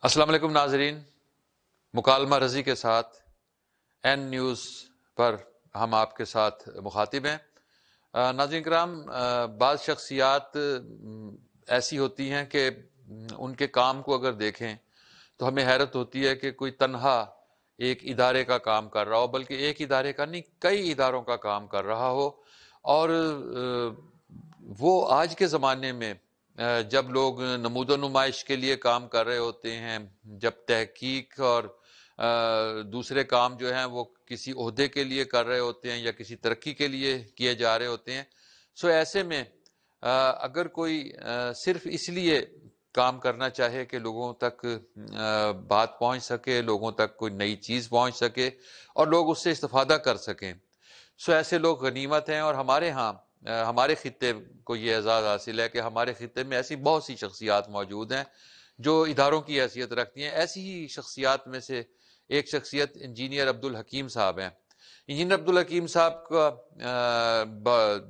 السلام علیکم ناظرین، مکالمہ رضی کے ساتھ این نیوز پر ہم آپ کے ساتھ مخاطب ہیں۔ ناظرین کرام، بعض شخصیات ایسی ہوتی ہیں کہ ان کے کام کو اگر دیکھیں تو ہمیں حیرت ہوتی ہے کہ کوئی تنہا ایک ادارے کا کام کر رہا ہو، بلکہ ایک ادارے کا نہیں، کئی اداروں کا کام کر رہا ہو۔ اور وہ آج کے زمانے میں جب لوگ نمود و نمائش کے لیے کام کر رہے ہوتے ہیں، جب تحقیق اور دوسرے کام جو ہیں وہ کسی عہدے کے لیے کر رہے ہوتے ہیں یا کسی ترقی کے لیے کیے جا رہے ہوتے ہیں، سو ایسے میں اگر کوئی صرف اس لیے کام کرنا چاہے کہ لوگوں تک بات پہنچ سکے، لوگوں تک کوئی نئی چیز پہنچ سکے اور لوگ اس سے استفادہ کر سکیں، سو ایسے لوگ غنیمت ہیں۔ اور ہمارے ہاں ہمارے خطے کو یہ اعزاز حاصل ہے کہ ہمارے خطے میں ایسی بہت سی شخصیات موجود ہیں جو اداروں کی حیثیت رکھتی ہیں۔ ایسی ہی شخصیات میں سے ایک شخصیت انجینئر عبدالحکیم صاحب ہیں۔ انجینئر عبدالحکیم صاحب کا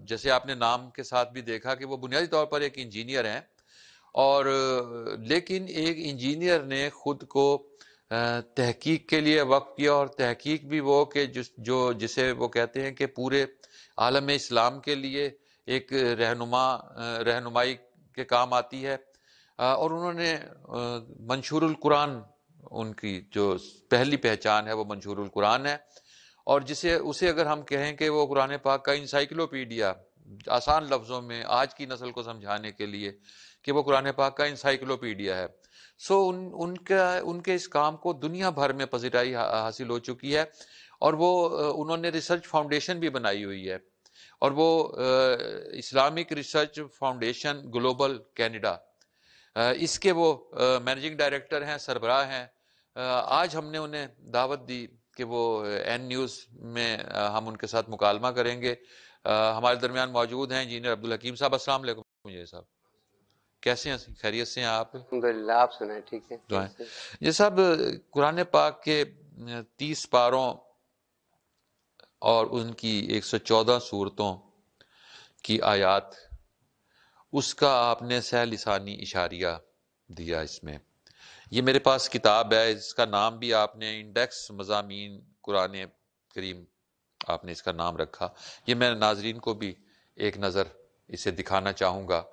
جیسے آپ نے نام کے ساتھ بھی دیکھا کہ وہ بنیادی طور پر ایک انجینئر ہیں، اور لیکن ایک انجینئر نے خود کو تحقیق کے لیے وقف کیا، اور تحقیق بھی وہ کہ جسے وہ کہتے ہیں کہ پورے عالم اسلام کے لیے ایک رہنمائی کے کام آتی ہے۔ اور انہوں نے منشور القرآن، ان کی جو پہلی پہچان ہے وہ منشور القرآن ہے، اور اسے اگر ہم کہیں کہ وہ قرآن پاک کا انسائیکلوپیڈیا، آسان لفظوں میں آج کی نسل کو سمجھانے کے لیے کہ وہ قرآن پاک کا انسائیکلوپیڈیا ہے، سو ان کے اس کام کو دنیا بھر میں پذیرائی حاصل ہو چکی ہے، اور وہ انہوں نے ریسرچ فاؤنڈیشن بھی بنائی ہوئی ہے، اور وہ Islamic Research Foundation Global Canada, اس کے وہ مینیجنگ ڈائریکٹر ہیں، سربراہ ہیں۔ آج ہم نے انہیں دعوت دی کہ وہ این نیوز میں ہم ان کے ساتھ مکالمہ کریں گے۔ ہمارے درمیان موجود ہیں انجینئر عبدالحکیم صاحب۔ السلام علیکم انجینئر صاحب، کیسے ہیں؟ خیریت سے ہیں آپ؟ الحمدللہ، آپ سنائیں؟ ٹھیک ہے۔ یہ صاحب، قرآن پاک کے 30 پاروں اور ان کی 114 صورتوں کی آیات، اس کا آپ نے سہ لسانی اشاریہ دیا اس میں۔ یہ میرے پاس کتاب ہے، اس کا نام بھی آپ نے انڈیکس مضامین قرآن کریم آپ نے اس کا نام رکھا۔ یہ میں ناظرین کو بھی ایک نظر اسے دکھانا چاہوں گا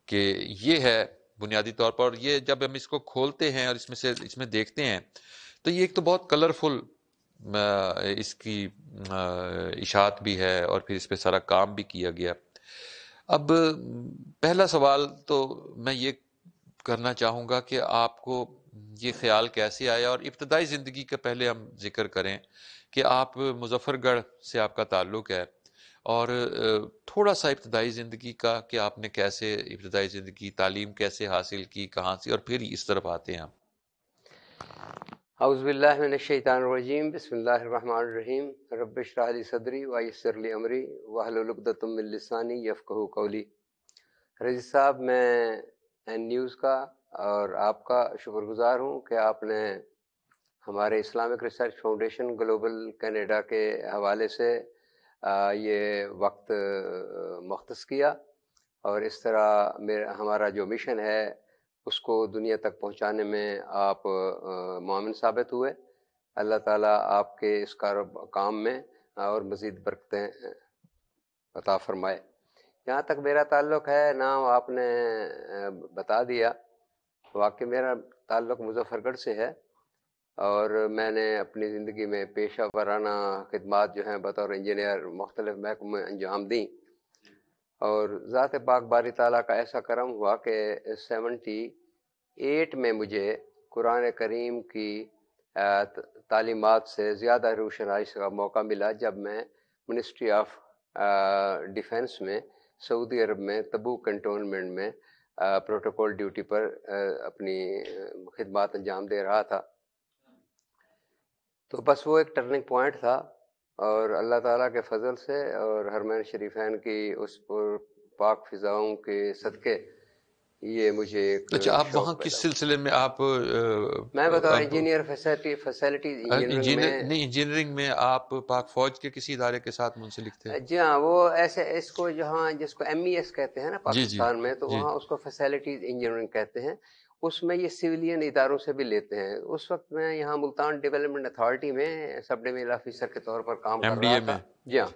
کہ یہ ہے بنیادی طور پر، اور یہ جب ہم اس کو کھولتے ہیں اور اس میں دیکھتے ہیں تو یہ ایک تو بہت کلرفل اس کی اشاعت بھی ہے، اور پھر اس پہ سارا کام بھی کیا گیا۔ اب پہلا سوال تو میں یہ کرنا چاہوں گا کہ آپ کو یہ خیال کیسے آیا، اور ابتدائی زندگی کا پہلے ہم ذکر کریں کہ آپ مظفر گڑھ سے آپ کا تعلق ہے، اور تھوڑا سا ابتدائی زندگی کا کہ آپ نے کیسے ابتدائی زندگی، تعلیم کیسے حاصل کی، کہاں سے، اور پھر اس طرف آتے ہیں آپ۔ اعوذ باللہ من الشیطان الرجیم، بسم اللہ الرحمن الرحیم۔ رب اشرح لی صدری ویسر لی امری واحلل عقدۃ من لسانی یفقہوا قولی۔ رضی صاحب، میں این نیوز کا اور آپ کا شکر گزار ہوں کہ آپ نے ہمارے Islamic Research Foundation Global Canada کے حوالے سے یہ وقت مختص کیا، اور اس طرح ہمارا جو مشن ہے اس کو دنیا تک پہنچانے میں آپ معاون ثابت ہوئے۔ اللہ تعالیٰ آپ کے اس کام میں اور مزید برکتیں عطا فرمائے۔ جہاں تک میرا تعلق ہے، نام آپ نے بتا دیا، واقعی میرا تعلق مظفر گڑھ سے ہے، اور میں نے اپنی زندگی میں پیشہ ورانہ خدمات جو ہیں بطور انجینئر مختلف محکموں میں انجام دیں، اور ذات پاک باری تعالیٰ کا ایسا کرم ہوا کہ 78 میں مجھے قرآن کریم کی تعلیمات سے زیادہ روشنائی کا موقع ملا، جب میں منسٹری آف ڈیفنس میں سعودی عرب میں تبوک کنٹونمنٹ میں پروٹوکول ڈیوٹی پر اپنی خدمات انجام دے رہا تھا۔ تو بس وہ ایک ٹرننگ پوائنٹ تھا، اور اللہ تعالیٰ کے فضل سے اور حرمین شریفین کی اس پر پاک فضاؤں کے صدقے یہ مجھے ایک اچھا، آپ وہاں کس سلسلے میں آپ میں بطور انجینئر فیسلٹیز انجینئرنگ میں آپ پاک فوج کے کسی ادارے کے ساتھ منسلک تھے؟ جی ہاں، وہ ایسے اس کو جہاں جس کو ایم ای ایس کہتے ہیں نا پاکستان میں، تو وہاں اس کو فیسلٹیز انجینئرنگ کہتے ہیں۔ اس میں یہ سویلین اداروں سے بھی لیتے ہیں. اس وقت میں یہاں ملتان ڈیولپمنٹ اتھارٹی میں سب ڈویژنل آفیسر کے طور پر کام کر رہا تھا. جی ہاں.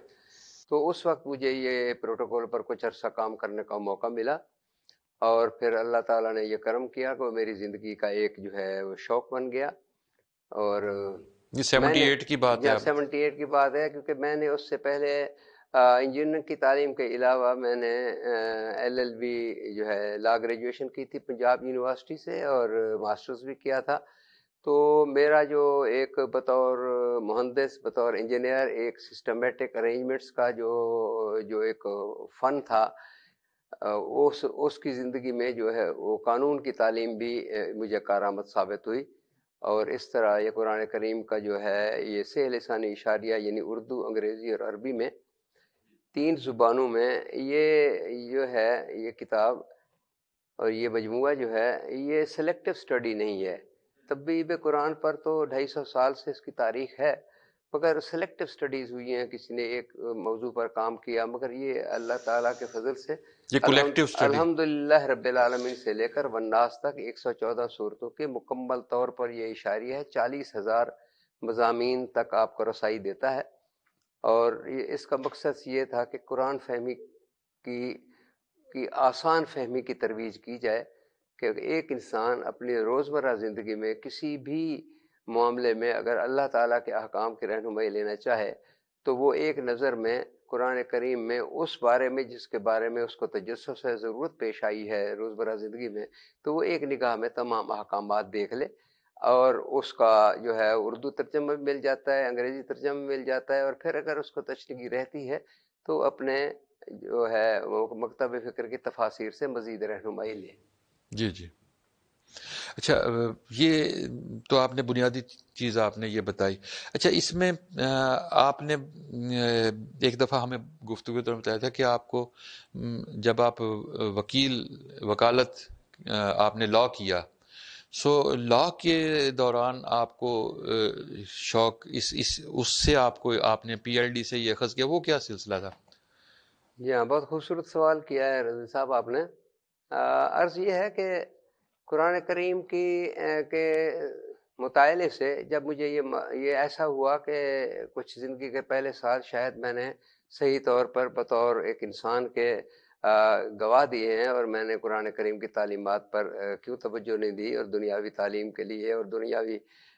تو اس وقت مجھے یہ پروٹوکول پر کچھ عرصہ کام کرنے کا موقع ملا، اور پھر اللہ تعالیٰ نے یہ کرم کیا کہ وہ میری زندگی کا ایک جو ہے وہ شوق بن گیا. اور یہ 78 کی بات ہے؟ 78 کی بات ہے، کیونکہ میں نے اس سے پہلے انجینئرنگ کی تعلیم کے علاوہ میں نے LLB جو ہے لا گریجویشن کی تھی پنجاب یونیورسٹی سے، اور ماسٹرز بھی کیا تھا. تو میرا جو ایک بطور مہندس، بطور انجینئر، ایک سسٹمیٹک ارینجمنٹس کا جو ایک فن تھا، اس کی زندگی میں جو ہے وہ قانون کی تعلیم بھی مجھے کارآمد ثابت ہوئی. اور اس طرح یہ قرآن کریم کا جو ہے یہ صحیح لسانی اشاریہ، یعنی اردو، انگریزی اور عربی میں 3 زبانوں میں یہ جو ہے یہ کتاب اور یہ مجموعہ جو ہے یہ سلیکٹو سٹڈی نہیں ہے. تبیب قرآن پر تو 250 سال سے اس کی تاریخ ہے، مگر سلیکٹو سٹڈیز ہوئی ہیں، کسی نے ایک موضوع پر کام کیا. مگر یہ اللہ تعالیٰ کے فضل سے الحمدللہ رب العالمین سے لے کر والناس تک 114 صورتوں کے مکمل طور پر یہ اشاریہ ہے. 40,000 مضامین تک آپ کو رسائی دیتا ہے. اور اس کا مقصد یہ تھا کہ قرآن فہمی کی آسان فہمی کی ترویج کی جائے، کہ ایک انسان اپنی روزمرہ زندگی میں کسی بھی معاملے میں اگر اللہ تعالیٰ کے احکام کی رہنمائی لینا چاہے تو وہ ایک نظر میں قرآن کریم میں اس بارے میں جس کے بارے میں اس کو تجسس سے ضرورت پیش آئی ہے روزمرہ زندگی میں، تو وہ ایک نگاہ میں تمام احکامات دیکھ لے. اور اس کا جو ہے اردو ترجمہ بھی مل جاتا ہے، انگریزی ترجمہ بھی مل جاتا ہے، اور پھر اگر اس کو تشریح رہتی ہے تو اپنے جو ہے وہ مکتب فکر کی تفاسیر سے مزید رہنمائی لے. جی جی. اچھا، یہ تو آپ نے بنیادی چیز آپ نے یہ بتائی. اچھا، اس میں آپ نے ایک دفعہ ہمیں گفتگو تو بتایا تھا کہ آپ کو جب آپ وکالت آپ نے لا کیا، لا کے دوران آپ کو شوق اس سے آپ نے PhD سے یہ اخذ کیا، وہ کیا سلسلہ تھا؟ جی ہاں، بہت خوبصورت سوال کیا ہے رضی صاحب آپ نے. عرض یہ ہے کہ قرآن کریم کے مطالعے سے جب مجھے یہ ایسا ہوا کہ کچھ زندگی کے پہلے سال شاید میں نے صحیح طور پر بطور ایک انسان کے گواہ دیے ہیں، اور میں نے قرآن کریم کی تعلیمات پر کیوں توجہ نہیں دی، اور دنیاوی تعلیم کے لیے اور دنیاوی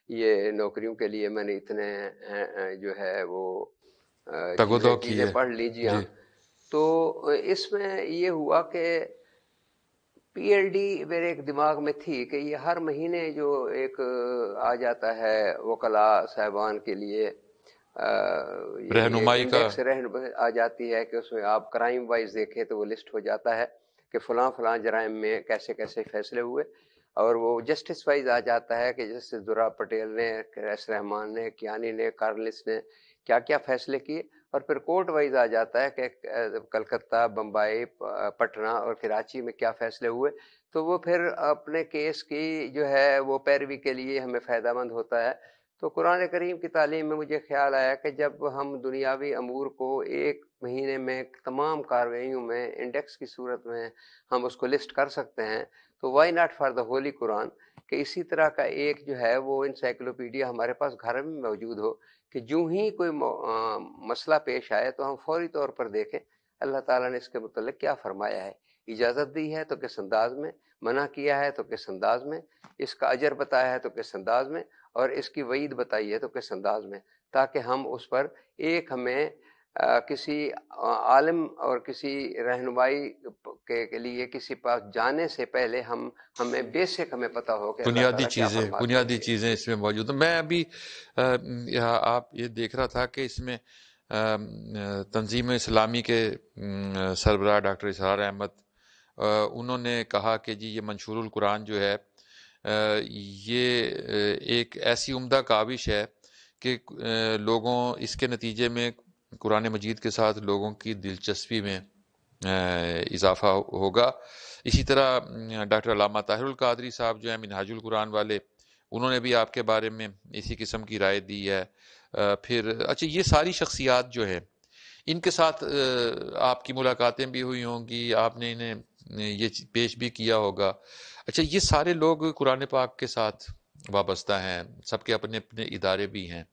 یہ نوکریوں کے لیے میں نے اتنے جو ہے وہ چیزیں پڑھ لیجیے. تو اس میں یہ ہوا کہ PhD میرے ایک دماغ میں تھی کہ یہ ہر مہینے جو ایک آ جاتا ہے وکلاء صاحبان کے لیے رہنمائی کا آ جاتی ہے کہ اس میں آپ کرائم وائز دیکھیں تو وہ لسٹ ہو جاتا ہے کہ فلاں فلاں جرائم میں کیسے کیسے فیصلے ہوئے، اور وہ جسٹس وائز آ جاتا ہے کہ جسٹس درا پٹیل نے، ایس رحمان نے، کیانی نے، کارلس نے کیا کیا فیصلے کیے، اور پھر کورٹ وائز آ جاتا ہے کہ کلکتہ، بمبئی، پٹنہ اور کراچی میں کیا فیصلے ہوئے. تو وہ پھر اپنے کیس کی جو ہے وہ پیروی کے لیے ہمیں فائدہ مند ہوتا ہے. تو قرآن کریم کی تعلیم میں مجھے خیال آیا کہ جب ہم دنیاوی امور کو ایک مہینے میں تمام کارروائیوں میں انڈیکس کی صورت میں ہم اس کو لسٹ کر سکتے ہیں، تو why not for the holy قرآن کہ اسی طرح کا ایک جو ہے وہ انسائکلوپیڈیا ہمارے پاس گھر میں موجود ہو، کہ جو ہی کوئی مسئلہ پیش آئے تو ہم فوری طور پر دیکھیں اللہ تعالیٰ نے اس کے متعلق کیا فرمایا ہے، اجازت دی ہے تو کس انداز میں، منع کیا ہے تو کس انداز میں، اس کا اجر بتایا ہے تو کس انداز میں، اور اس کی وعید بتائی ہے تو کس انداز میں، تاکہ ہم اس پر ایک ہمیں کسی عالم اور کسی رہنمائی کے لیے کسی پاس جانے سے پہلے ہمیں بیسک ہمیں پتہ ہو کہ بنیادی چیزیں اس میں موجود ہیں. میں ابھی آپ یہ دیکھ رہا تھا کہ اس میں تنظیم اسلامی کے سربراہ ڈاکٹر اسرار احمد انہوں نے کہا کہ جی یہ منشور القرآن جو ہے یہ ایک ایسی عمدہ کاوش ہے کہ لوگوں اس کے نتیجے میں قرآن مجید کے ساتھ لوگوں کی دلچسپی میں اضافہ ہوگا. اسی طرح ڈاکٹر علامہ طاہر القادری صاحب جو ہیں منہاج القرآن والے، انہوں نے بھی آپ کے بارے میں اسی قسم کی رائے دی ہے. پھر اچھا، یہ ساری شخصیات جو ہیں ان کے ساتھ آپ کی ملاقاتیں بھی ہوئی ہوں گی، آپ نے انہیں یہ پیش بھی کیا ہوگا. اچھا، یہ سارے لوگ قرآن پاک کے ساتھ وابستہ ہیں، سب کے اپنے اپنے ادارے بھی ہیں.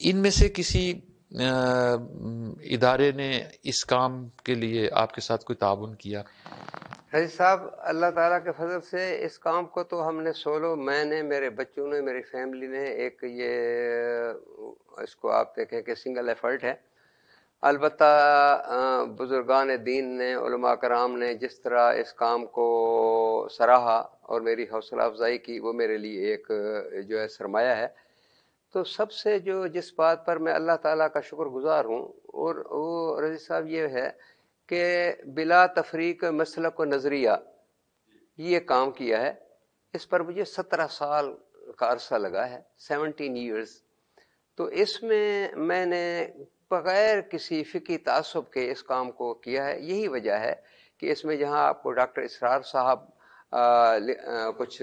ان میں سے کسی ادارے نے اس کام کے لیے آپ کے ساتھ کوئی تعاون کیا؟ حجی صاحب، اللہ تعالیٰ کے فضل سے اس کام کو تو ہم نے سولو، میں نے، میرے بچوں نے، میری فیملی نے، ایک یہ اس کو آپ دیکھیں کہ سنگل ایفرٹ ہے. البتہ بزرگان دین نے، علماء کرام نے جس طرح اس کام کو سراہا اور میری حوصلہ افزائی کی، وہ میرے لیے ایک جو ہے سرمایہ ہے. تو سب سے جس بات پر میں اللہ تعالیٰ کا شکر گزار ہوں، اور وہ رضی صاحب یہ ہے کہ بلا تفریق مسلک و نظریہ یہ کام کیا ہے. اس پر مجھے 17 سال کا عرصہ لگا ہے، 17 ایئرز. تو اس میں نے بغیر کسی فقہی تعصب کے اس کام کو کیا ہے. یہی وجہ ہے کہ اس میں جہاں آپ کو ڈاکٹر اسرار صاحب کچھ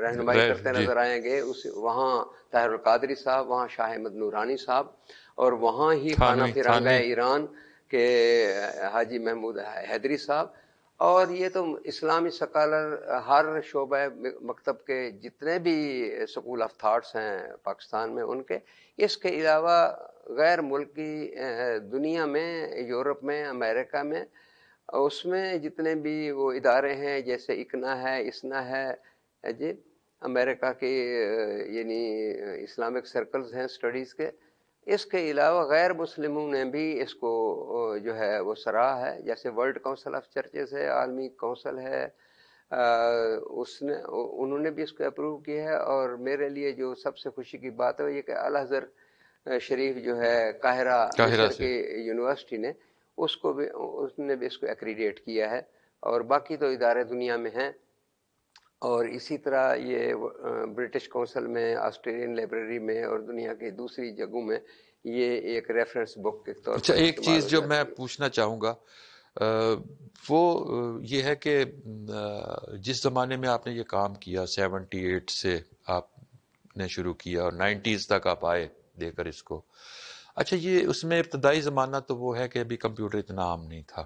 رہنمائی کرتے نظر آئیں گے، وہاں طاہر القادری صاحب، وہاں شاہ احمد نورانی صاحب، اور وہاں ہی خانہ فرنگہ ایران کے حاجی محمود حیدری صاحب. اور یہ تو اسلامی سکالر ہر شعبہ مکتب کے جتنے بھی سکول آف تھاٹس ہیں پاکستان میں، ان کے. اس کے علاوہ غیر ملکی دنیا میں، یورپ میں، امریکہ میں، اس میں جتنے بھی وہ ادارے ہیں، جیسے اکنا ہے، اسنا ہے جی، امریکہ کے یعنی اسلامک سرکلز ہیں اسٹڈیز کے. اس کے علاوہ غیر مسلموں نے بھی اس کو جو ہے وہ سراہا ہے. جیسے ورلڈ کونسل آف چرچز ہے، عالمی کونسل ہے، انہوں نے بھی اس کو اپروو کیا ہے. اور میرے لیے جو سب سے خوشی کی بات ہے وہ یہ کہ اعلی حضرت شریف جو ہے قاہرہ مصر کی یونیورسٹی نے اس نے بھی اس کو ایکریڈیٹ کیا ہے. اور باقی تو ادارے دنیا میں ہیں. اور اسی طرح یہ برٹش کونسل میں، آسٹریلین لائبریری میں، اور دنیا کی دوسری جگہوں میں یہ ایک ریفرنس بک کے طور پر. ایک چیز جو میں پوچھنا چاہوں گا وہ یہ ہے کہ جس زمانے میں آپ نے یہ کام کیا، 78 سے آپ نے شروع کیا اور 90s تک آپ آئے دے کر اس کو. اچھا، یہ اس میں ابتدائی زمانہ تو وہ ہے کہ ابھی کمپیوٹر اتنا عام نہیں تھا.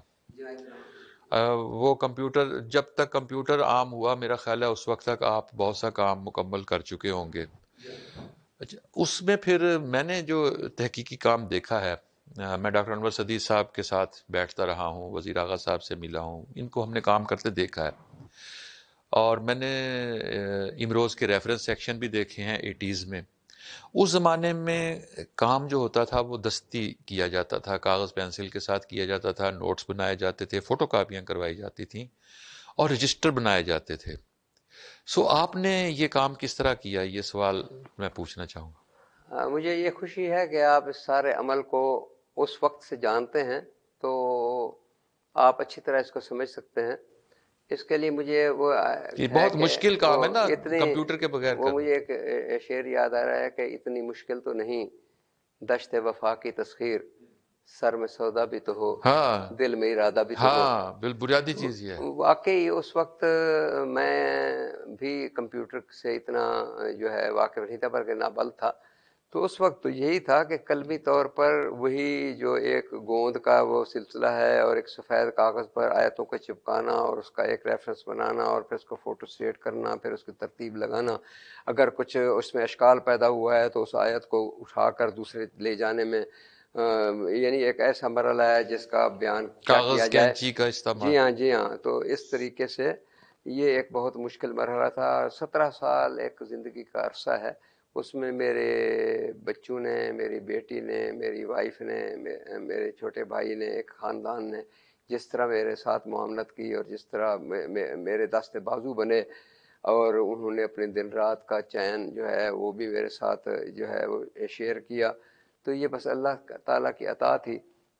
وہ کمپیوٹر، جب تک کمپیوٹر عام ہوا میرا خیال ہے اس وقت تک آپ بہت سا کام مکمل کر چکے ہوں گے. اچھا، اس میں پھر میں نے جو تحقیقی کام دیکھا ہے، میں ڈاکٹر انور صدیق صاحب کے ساتھ بیٹھتا رہا ہوں، وزیر اعلیٰ صاحب سے ملا ہوں، ان کو ہم نے کام کرتے دیکھا ہے. اور میں نے امروز کے ریفرنس سیکشن بھی دیکھے ہیں 80s میں. اس زمانے میں کام جو ہوتا تھا وہ دستی کیا جاتا تھا، کاغذ پینسل کے ساتھ کیا جاتا تھا، نوٹس بنائے جاتے تھے، فوٹو کاپیاں کروائی جاتی تھیں، اور رجسٹر بنائے جاتے تھے. آپ نے یہ کام کس طرح کیا؟ یہ سوال میں پوچھنا چاہوں گا. مجھے یہ خوشی ہے کہ آپ اس سارے عمل کو اس وقت سے جانتے ہیں، تو آپ اچھی طرح اس کو سمجھ سکتے ہیں. اس کے لیے مجھے وہ بہت مشکل کام ہے نا کمپیوٹر کے بغیر. وہ مجھے ایک شعر یاد آ رہا ہے کہ اتنی مشکل تو نہیں دشت وفا کی تسخیر، سر میں سودا بھی تو ہو، دل میں ارادہ بھی تو ہو. بنیادی چیز یہ ہے. واقعی اس وقت میں بھی کمپیوٹر سے اتنا جو ہے واقف نہیں تھا، بلکہ نابلد تھا. تو اس وقت تو یہی تھا کہ قلبی طور پر وہی جو ایک گوند کا وہ سلسلہ ہے، اور ایک سفید کاغذ پر آیتوں کو چپکانا اور اس کا ایک ریفرنس بنانا، اور پھر اس کو فوٹو اسٹیٹ کرنا، پھر اس کی ترتیب لگانا. اگر کچھ اس میں اشکال پیدا ہوا ہے تو اس آیت کو اٹھا کر دوسرے لے جانے میں یعنی ایک ایسا مرحلہ ہے جس کا بیان کیا کیا جائے. کینچی کا استعمال. جی ہاں. تو اس طریقے سے یہ ایک بہت مشکل مرحلہ تھا. 17 سال ایک زندگی کا عرصہ ہے. اس میں میرے بچوں نے، میری بیٹی نے، میری وائف نے، میرے چھوٹے بھائی نے، ایک خاندان نے جس طرح میرے ساتھ معاملت کی، اور جس طرح میرے دست بازو بنے، اور انہوں نے اپنے دن رات کا چین جو ہے وہ بھی میرے ساتھ جو ہے وہ شیئر کیا. تو یہ بس اللہ تعالیٰ کی عطا تھی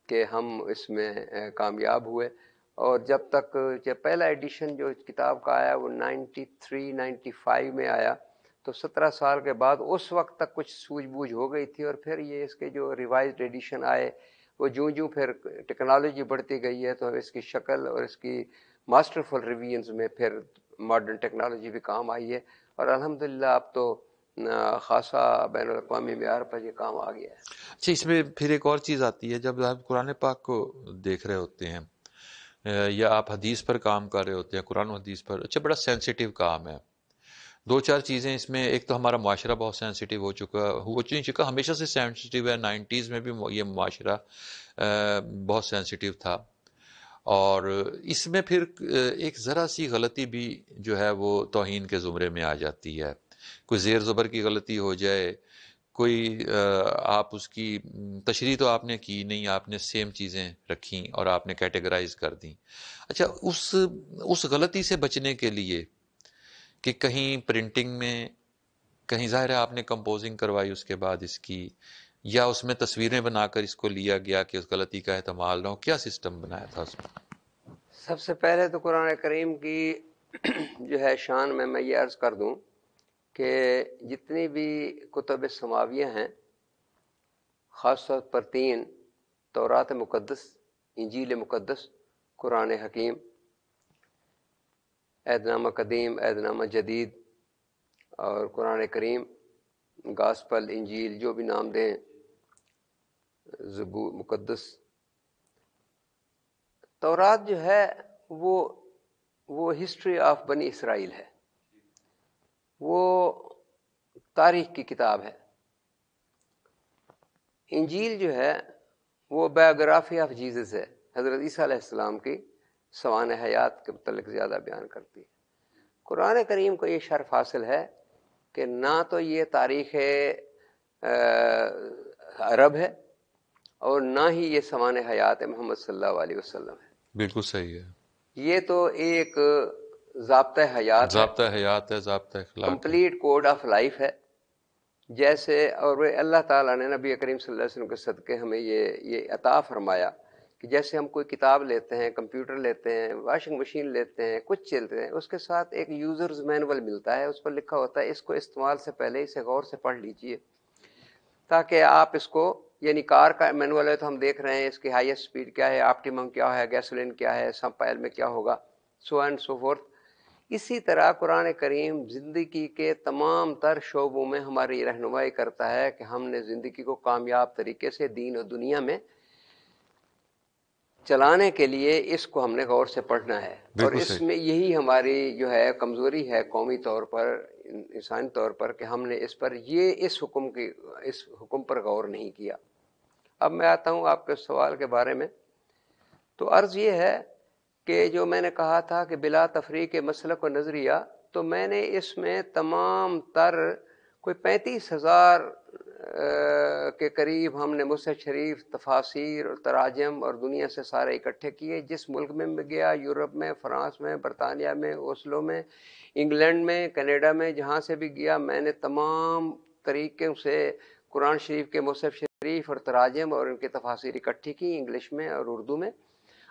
کہ ہم اس میں کامیاب ہوئے. اور جب پہلا ایڈیشن جو کتاب کا آیا وہ 93-95 میں آیا، تو 17 سال کے بعد اس وقت تک کچھ سوجھ بوجھ ہو گئی تھی. اور پھر یہ اس کے جو ریوائزڈ ایڈیشن آئے، وہ جوں پھر ٹیکنالوجی بڑھتی گئی ہے، تو اس کی شکل اور اس کی ماسٹرفل ریویژنز میں پھر ماڈرن ٹیکنالوجی بھی کام آئی ہے. اور الحمدللہ اب تو خاصا بین الاقوامی معیار پر یہ کام آ گیا ہے. اچھا، اس میں پھر ایک اور چیز آتی ہے، جب آپ قرآن پاک کو دیکھ رہے ہوتے ہیں یا آپ حدیث پر کام کر رہے ہوتے ہیں، قرآن و حدیث پر، اچھا بڑا سینسیٹیو کام ہے. دو چار چیزیں اس میں، ایک تو ہمارا معاشرہ بہت سینسیٹیو ہو چکا، ہمیشہ سے سینسیٹیو ہے، 90s میں بھی یہ معاشرہ بہت سینسیٹیو تھا. اور اس میں پھر ایک ذرا سی غلطی بھی جو ہے وہ توہین کے زمرے میں آ جاتی ہے. کوئی زیر زبر کی غلطی ہو جائے، کوئی آپ اس کی تشریح تو آپ نے کی نہیں، آپ نے سیم چیزیں رکھیں اور آپ نے کیٹیگرائز کر دیں. اچھا اس غلطی سے بچنے کے لیے کہ کہیں پرنٹنگ میں، کہیں ظاہر ہے آپ نے کمپوزنگ کروائی اس کے بعد اس کی، یا اس میں تصویریں بنا کر اس کو لیا گیا کہ اس غلطی کا احتمال نہ ہو، کیا سسٹم بنایا تھا اس میں؟ سب سے پہلے تو قرآن کریم کی جو ہے شان میں یہ عرض کر دوں کہ جتنی بھی کتب سماویہ ہیں، خاص طور پر 3، تورات مقدس، انجیل مقدس، قرآن حکیم، عہد نامہ قدیم، عہد نامہ جدید، اور قرآن کریم، گاسپل، انجیل، جو بھی نام دیں، زبور، مقدس. تورات جو ہے وہ ہسٹری آف بنی اسرائیل ہے، وہ تاریخ کی کتاب ہے. انجیل جو ہے وہ بایوگرافی آف جیزس ہے، حضرت عیسیٰ علیہ السلام کی سوانح حیات کے متعلق زیادہ بیان کرتی ہے. قرآن کریم کو یہ شرف حاصل ہے کہ نہ تو یہ تاریخ عرب ہے اور نہ ہی یہ سوانح حیات محمد صلی اللہ علیہ وسلم ہے. بالکل صحیح ہے. یہ تو ایک ضابطہ حیات ہے، ضابطہ حیات ہے، ضابطہ اخلاق ہے، کمپلیٹ کوڈ آف لائف ہے. جیسے اور اللہ تعالیٰ نے نبی کریم صلی اللہ علیہ وسلم کے صدقے ہمیں یہ عطا فرمایا کہ جیسے ہم کوئی کتاب لیتے ہیں، کمپیوٹر لیتے ہیں، واشنگ مشین لیتے ہیں، کچھ چلتے ہیں، اس کے ساتھ ایک یوزرز مینول ملتا ہے، اس پر لکھا ہوتا ہے اس کو استعمال سے پہلے اسے غور سے پڑھ لیجئے، تاکہ آپ اس کو، یعنی کار کا مینول ہے تو ہم دیکھ رہے ہیں اس کی ہائیسٹ سپیڈ کیا ہے، آپٹیمم کیا ہے، گیسولین کیا ہے، سم پائل میں کیا ہوگا، سو اینڈ سو فورتھ. اسی طرح قرآن کریم زندگی کے تمام تر شعبوں میں ہماری رہنمائی کرتا ہے کہ ہم نے زندگی کو کامیاب طریقے سے دین اور دنیا میں چلانے کے لیے اس کو ہم نے غور سے پڑھنا ہے. اور بالکل اس صحیح. میں یہی ہماری جو ہے کمزوری ہے قومی طور پر، انسانی طور پر، کہ ہم نے اس حکم پر غور نہیں کیا. اب میں آتا ہوں آپ کے سوال کے بارے میں. تو عرض یہ ہے کہ جو میں نے کہا تھا کہ بلا تفریق مسلک و نظریہ، تو میں نے اس میں تمام تر کوئی 35,000 کے قریب ہم نے مصحف شریف، تفاسیر اور تراجم اور دنیا سے سارے اکٹھے کیے. جس ملک میں گیا، یورپ میں، فرانس میں، برطانیہ میں، اوسلو میں، انگلینڈ میں، کینیڈا میں، جہاں سے بھی گیا میں نے تمام طریقوں سے قرآن شریف کے مصحف شریف اور تراجم اور ان کی تفاسیر اکٹھی کی، انگلش میں اور اردو میں.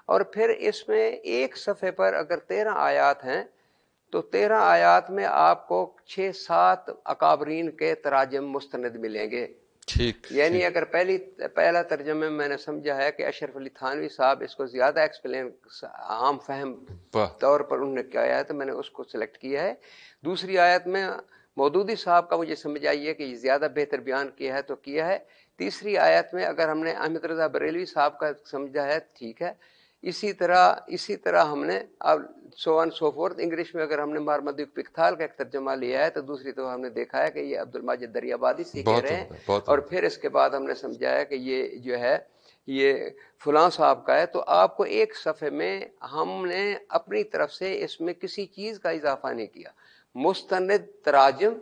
اور پھر اس میں ایک صفحے پر اگر 13 آیات ہیں تو 13 آیات میں آپ کو 6-7 اکابرین کے تراجم مستند ملیں گے. ٹھیک. یعنی اگر پہلا ترجمہ میں نے سمجھا ہے کہ اشرف علی تھانوی صاحب اس کو زیادہ ایکسپلین عام فہم طور پر انہوں نے کیا ہے تو میں نے اس کو سلیکٹ کیا ہے. دوسری آیت میں مودودی صاحب کا مجھے سمجھ آئی ہے کہ یہ زیادہ بہتر بیان کیا ہے تو کیا ہے. تیسری آیت میں اگر ہم نے احمد رضا بریلوی صاحب کا سمجھا ہے ٹھیک ہے. اسی طرح ہم نے اب سو آن سو فورتھ. انگلش میں اگر ہم نے مارمدی پکتھال کا ایک ترجمہ لیا ہے تو دوسری تو ہم نے دیکھا ہے کہ یہ عبد الماجد دریابادی سے کہہ رہے ہیں، اور پھر اس کے بعد ہم نے سمجھا ہے کہ یہ جو ہے یہ فلاں صاحب کا ہے. تو آپ کو ایک صفحے میں ہم نے اپنی طرف سے اس میں کسی چیز کا اضافہ نہیں کیا، مستند تراجم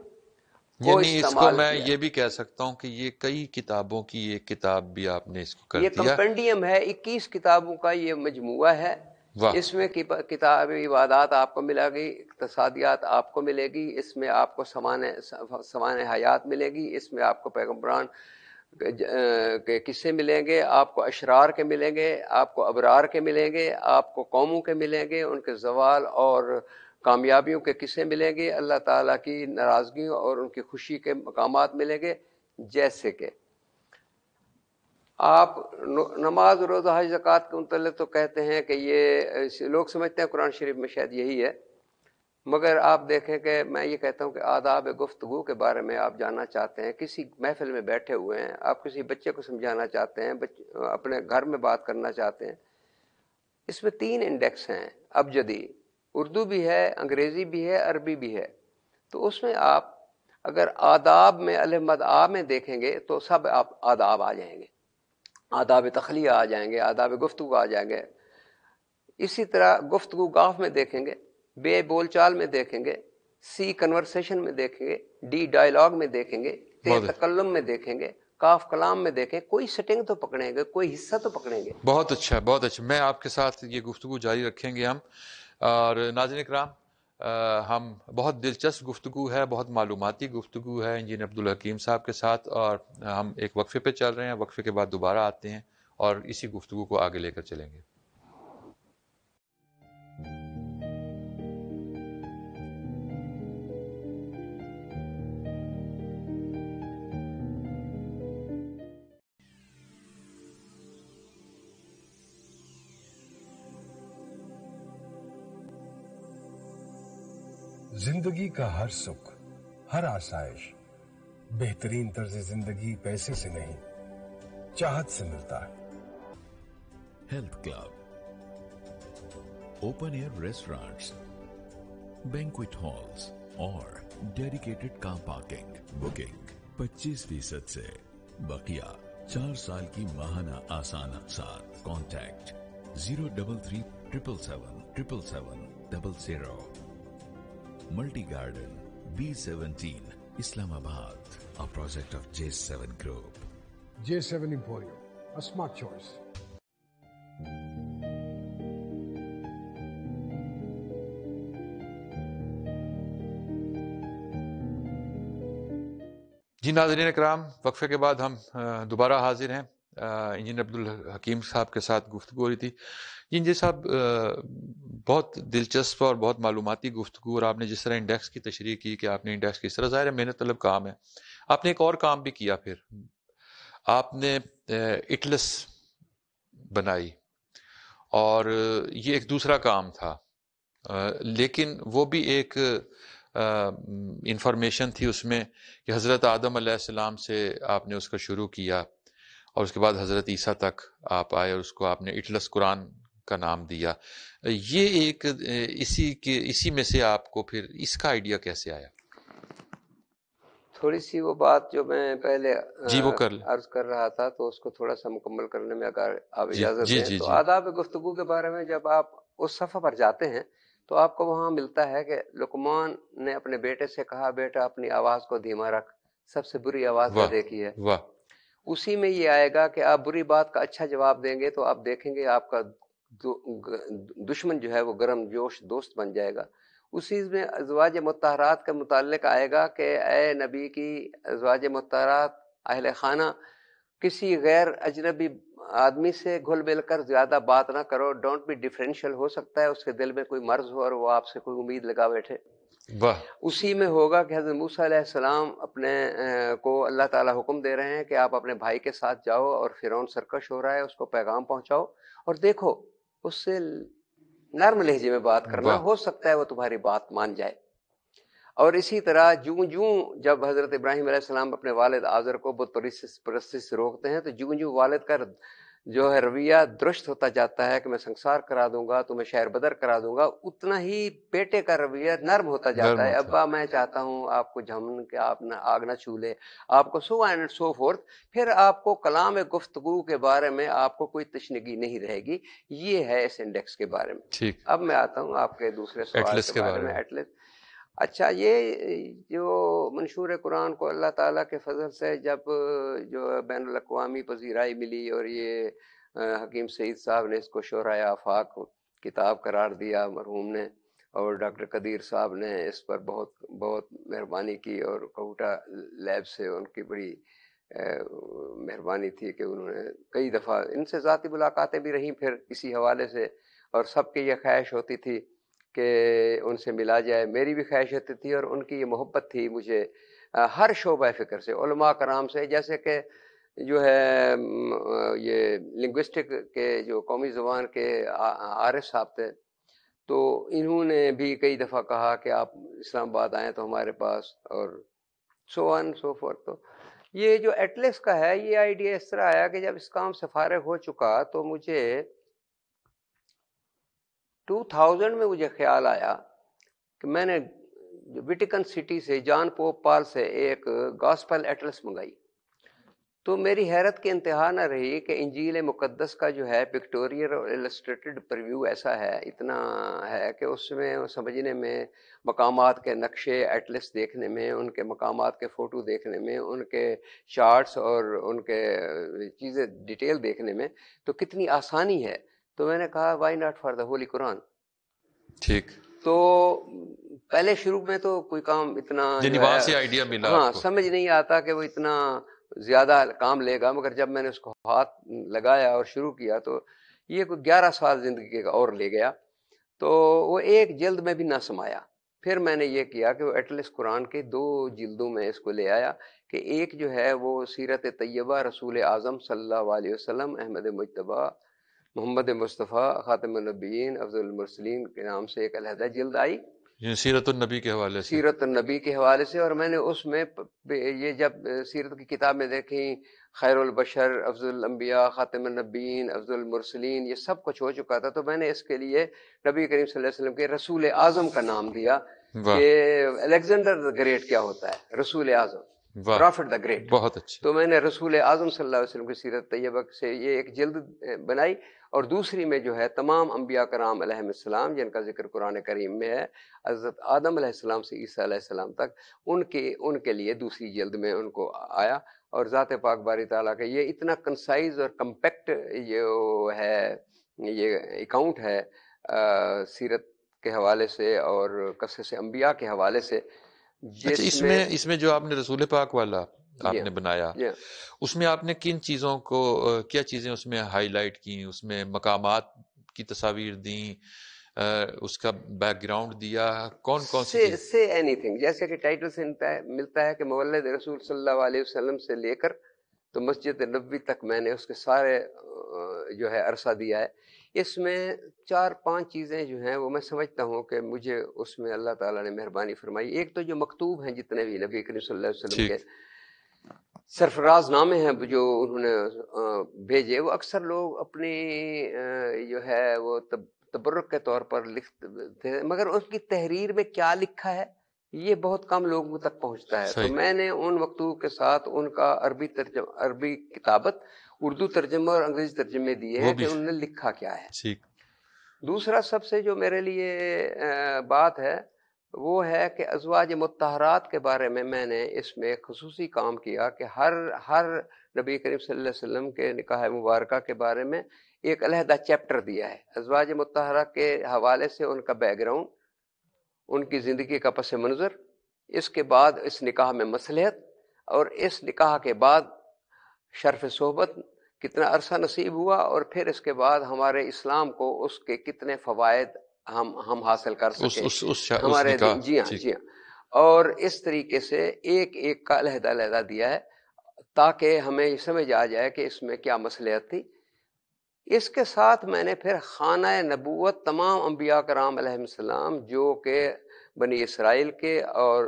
کو یعنی اس کو استعمال میں کیا. یہ بھی کہہ سکتا ہوں کہ یہ کئی کتابوں کی ایک کتاب بھی آپ نے اس کو کر یہ دیا. کمپینڈیم ہے، 21 کتابوں کا یہ مجموعہ ہے. واہ. اس میں کتاب عبادات آپ کو ملے گی، اقتصادیات آپ کو ملے گی، اس میں آپ کو سوانح حیات ملے گی، اس میں آپ کو پیغمبران کے قصے ملیں گے، آپ کو اشرار کے ملیں گے، آپ کو ابرار کے ملیں گے، آپ کو قوموں کے ملیں گے، ان کے زوال اور کامیابیوں کے قصے ملیں گے، اللہ تعالیٰ کی ناراضگیوں اور ان کی خوشی کے مقامات ملیں گے. جیسے کہ آپ نماز، روزہ، حج، زکوٰۃ کے متعلق تو کہتے ہیں کہ یہ لوگ سمجھتے ہیں قرآن شریف میں شاید یہی ہے، مگر آپ دیکھیں کہ میں یہ کہتا ہوں کہ آداب گفتگو کے بارے میں آپ جاننا چاہتے ہیں، کسی محفل میں بیٹھے ہوئے ہیں، آپ کسی بچے کو سمجھانا چاہتے ہیں، اپنے گھر میں بات کرنا چاہتے ہیں، اس میں 3 انڈیکس ہیں ابجدی، اردو بھی ہے، انگریزی بھی ہے، عربی بھی ہے. تو اس میں آپ اگر آداب میں الف مد آ میں دیکھیں گے تو سب آپ آداب آ جائیں گے، آداب تخلیہ آ جائیں گے، آداب گفتگو آ جائیں گے. اسی طرح گفتگو گاف میں دیکھیں گے، بے بول چال میں دیکھیں گے، سی کنورسیشن میں دیکھیں گے، ڈی ڈائلاگ میں دیکھیں گے، تے تکلم میں دیکھیں گے، کاف کلام میں دیکھیں. کوئی سٹنگ تو پکڑیں گے، کوئی حصہ تو پکڑیں گے. بہت اچھا، بہت اچھا. میں آپ کے ساتھ یہ گفتگو جاری رکھیں گے ہم. اور ناظرین کرام، ہم بہت دلچسپ گفتگو ہے، بہت معلوماتی گفتگو ہے انجینئر عبدالحکیم صاحب کے ساتھ، اور ہم ایک وقفے پہ چل رہے ہیں. وقفے کے بعد دوبارہ آتے ہیں اور اسی گفتگو کو آگے لے کر چلیں گے. زندگی کا ہر سکھ، ہر آسائش، بہترین طرز زندگی پیسے سے نہیں، چاہت سے ملتا ہے. Health club, open air restaurants, banquet halls اور ڈیڈیکیٹڈ کار پارکنگ. بکنگ 25% سے، بقیہ 4 سال کی ماہانہ آسان اقساط. کانٹیکٹ 033 777 777 00. ملٹی گارڈن B17 اسلام آباد، a project of J7 Group. J7 Emporium, a smart choice. جی ناظرین اکرام، وقفے کے بعد ہم دوبارہ حاضر ہیں. انجینئر عبدالحکیم صاحب کے ساتھ گفتگو ہو رہی تھی. انجینئر صاحب، بہت دلچسپ اور بہت معلوماتی گفتگو، اور آپ نے جس طرح انڈیکس کی تشریح کی کہ آپ نے انڈیکس کس طرح، ظاہر ہے محنت طلب کام ہے. آپ نے ایک اور کام بھی کیا، پھر آپ نے اٹلس بنائی، اور یہ ایک دوسرا کام تھا، لیکن وہ بھی ایک انفارمیشن تھی اس میں کہ حضرت آدم علیہ السلام سے آپ نے اس کا شروع کیا، اور اس کے بعد حضرت عیسیٰ تک آپ آئے، اور اس کو آپ نے اٹلس قرآن کا نام دیا. یہ ایک اسی میں سے آپ کو پھر اس کا آئیڈیا کیسے آیا؟ تھوڑی سی وہ بات جو میں پہلے جی وہ کر لیں. عرض کر رہا تھا تو اس کو تھوڑا سا مکمل کرنے میں اگر آپ جی اجازت جی دیں جی تو جی آداب گفتگو کے بارے میں جب آپ اس صفحہ پر جاتے ہیں تو آپ کو وہاں ملتا ہے کہ لقمان نے اپنے بیٹے سے کہا، بیٹا اپنی آواز کو دھیما رکھ، سب سے بری آواز واہ گدھے کی ہے. واہ. اسی میں یہ آئے گا کہ آپ بری بات کا اچھا جواب دیں گے تو آپ دیکھیں گے آپ کا دشمن جو ہے وہ گرم جوش دوست بن جائے گا. اسی میں ازواج مطہرات کے متعلق آئے گا کہ اے نبی کی ازواج مطہرات، اہل خانہ، کسی غیر اجنبی آدمی سے گھل مل کر زیادہ بات نہ کرو. ڈونٹ بی ڈیفرینشیل، ہو سکتا ہے اس کے دل میں کوئی مرض ہو اور وہ آپ سے کوئی امید لگا بیٹھے. واہ. اسی میں ہوگا کہ حضرت موسیٰ علیہ السلام اپنے کو اللہ تعالیٰ حکم دے رہے ہیں کہ آپ اپنے بھائی کے ساتھ جاؤ اور فرعون سرکش ہو رہا ہے، اس کو پیغام پہنچاؤ، اور دیکھو اس سے نرم لہجے میں بات کرنا، ہو سکتا ہے وہ تمہاری بات مان جائے. اور اسی طرح جوں جب حضرت ابراہیم علیہ السلام اپنے والد آزر کو بت پرستی سے روکتے ہیں تو جوں والد کا جو ہے رویہ درست ہوتا جاتا ہے کہ میں سنسار کرا دوں گا، تمہیں شہر بدر کرا دوں گا، اتنا ہی بیٹے کا رویہ نرم ہوتا جاتا ہے. ابا میں چاہتا ہوں آپ کو جھمن کے آپ نہ آگ نہ چھو لے، آپ کو سو اینڈ سو فورتھ. پھر آپ کو کلام گفتگو کے بارے میں آپ کو کوئی تشنگی نہیں رہے گی. یہ ہے اس انڈیکس کے بارے میں. ٹھیک. اب میں آتا ہوں آپ کے دوسرے سوال کے بارے میں. ایٹلس، اچھا، یہ جو منشور قرآن کو اللہ تعالیٰ کے فضل سے جب جو بین الاقوامی پذیرائی ملی اور یہ حکیم سعید صاحب نے اس کو شورائے آفاق کتاب قرار دیا مرحوم نے، اور ڈاکٹر قدیر صاحب نے اس پر بہت بہت مہربانی کی، اور کوٹا لیب سے ان کی بڑی مہربانی تھی کہ انہوں نے کئی دفعہ ان سے ذاتی ملاقاتیں بھی رہیں پھر اسی حوالے سے، اور سب کی یہ خواہش ہوتی تھی کہ ان سے ملا جائے. میری بھی خواہش ہوتی تھی اور ان کی یہ محبت تھی مجھے ہر شعبہ فکر سے، علماء کرام سے. جیسے کہ جو ہے یہ لنگوسٹک کے جو قومی زبان کے عارف صاحب تھے، تو انہوں نے بھی کئی دفعہ کہا کہ آپ اسلام آباد آئیں تو ہمارے پاس، اور سو آن سو فورتھ. تو یہ جو ایٹلس کا ہے، یہ آئیڈیا اس طرح آیا کہ جب اس کام سے فارغ ہو چکا تو مجھے 2000 میں مجھے خیال آیا کہ میں نے ویٹیکن سٹی سے جان پوپ پال سے ایک گاسپل ایٹلس منگائی. تو میری حیرت کے انتہا نہ رہی کہ انجیل مقدس کا جو ہے پکٹوریل اور السٹریٹڈ پریویو ایسا ہے، اتنا ہے کہ اس میں سمجھنے میں، مقامات کے نقشے ایٹلس دیکھنے میں، ان کے مقامات کے فوٹو دیکھنے میں، ان کے چارٹس اور ان کے چیزیں ڈیٹیل دیکھنے میں تو کتنی آسانی ہے. تو میں نے کہا why not for the holy قرآن. ٹھیک. تو پہلے شروع میں تو کوئی کام اتنا یعنی جو وہاں ہے سے آئیڈیا ملا ہاں آپ کو. سمجھ نہیں آتا کہ وہ اتنا زیادہ کام لے گا، مگر جب میں نے اس کو ہاتھ لگایا اور شروع کیا تو یہ کوئی 11 سال زندگی کا اور لے گیا. تو وہ ایک جلد میں بھی نہ سمایا. پھر میں نے یہ کیا کہ وہ ایٹلس قرآن کے 2 جلدوں میں اس کو لے آیا کہ ایک جو ہے وہ سیرت طیبہ رسول اعظم صلی اللہ علیہ وسلم احمد مجتبیٰ محمد مصطفیٰ خاتم النبیین افضل المرسلین کے نام سے ایک علیحدہ جلد آئی سیرت النبی کے حوالے سے. سیرت النبی کے حوالے سے. اور میں نے اس میں یہ جب سیرت کی کتاب میں دیکھی، خیر البشر، افضل الانبیاء، خاتم النبیین، افضل المرسلین، یہ سب کچھ ہو چکا تھا. تو میں نے اس کے لیے نبی کریم صلی اللہ علیہ وسلم کے رسول اعظم کا نام دیا کہ الیگزینڈر دا گریٹ کیا ہوتا ہے، رسول اعظم، پرافٹ دا گریٹ. بہت اچھا. تو میں نے رسول اعظم صلی اللہ علیہ وسلم کی سیرت طیبہ سے یہ ایک جلد بنائی، اور دوسری میں جو ہے تمام انبیاء کرام علیہ السلام جن کا ذکر قرآن کریم میں ہے، حضرت آدم علیہ السلام سے عیسیٰ علیہ السلام تک، ان کے لیے دوسری جلد میں ان کو آیا. اور ذات پاک باری تعالیٰ کا یہ اتنا کنسائز اور کمپیکٹ یہ ہے، یہ اکاؤنٹ ہے سیرت کے حوالے سے اور قصص انبیاء کے حوالے سے. اچھا، اس میں جو آپ نے رسول پاک والا آپ نے بنایا، اس میں آپ نے کن چیزوں کو، کیا چیزیں اس میں ہائی لائٹ کی؟ اس میں مقامات کی تصاویر دیں، اس کا بیک گراؤنڈ دیا، کون سی چیز؟ سے اینی تھنگ، جیسے کہ ٹائٹل سے ملتا ہے کہ مولد رسول صلی اللہ علیہ وسلم سے لے کر تو مسجد نبوی تک میں نے اس کے سارے جو ہے عرصہ دیا ہے. اس میں 4-5 چیزیں جو ہیں وہ میں سمجھتا ہوں کہ مجھے اس میں اللہ تعالیٰ نے مہربانی فرمائی. ایک تو جو مکتوب ہیں جتنے بھی نبی کریم صلی اللہ علیہ وسلم کے سرفراز نامے ہیں جو انہوں نے بھیجے، وہ اکثر لوگ اپنی جو ہے وہ تبرک کے طور پر لکھتے تھے، مگر اس کی تحریر میں کیا لکھا ہے یہ بہت کم لوگوں تک پہنچتا ہے. تو میں نے ان مکتوب کے ساتھ ان کا عربی کتابت، اردو ترجمہ اور انگریزی ترجمے دیے ہیں کہ انہوں نے لکھا کیا ہے. دوسرا سب سے جو میرے لیے بات ہے وہ ہے کہ ازواج مطہرات کے بارے میں نے اس میں خصوصی کام کیا کہ ہر نبی کریم صلی اللہ علیہ وسلم کے نکاح مبارکہ کے بارے میں ایک علیحدہ چیپٹر دیا ہے ازواج مطہرہ کے حوالے سے، ان کا بیک گراؤنڈ، ان کی زندگی کا پس منظر، اس کے بعد اس نکاح میں مصلحت، اور اس نکاح کے بعد شرف صحبت کتنا عرصہ نصیب ہوا، اور پھر اس کے بعد ہمارے اسلام کو اس کے کتنے فوائد ہم حاصل کر سکے ہمارے دین. جی ہاں. اور اس طریقے سے ایک کا علیحدہ دیا ہے تاکہ ہمیں یہ سمجھ آ جائے کہ اس میں کیا مصلحت تھی. اس کے ساتھ میں نے پھر خانہ نبوت تمام انبیاء کرام علیہ السلام جو کہ بنی اسرائیل کے اور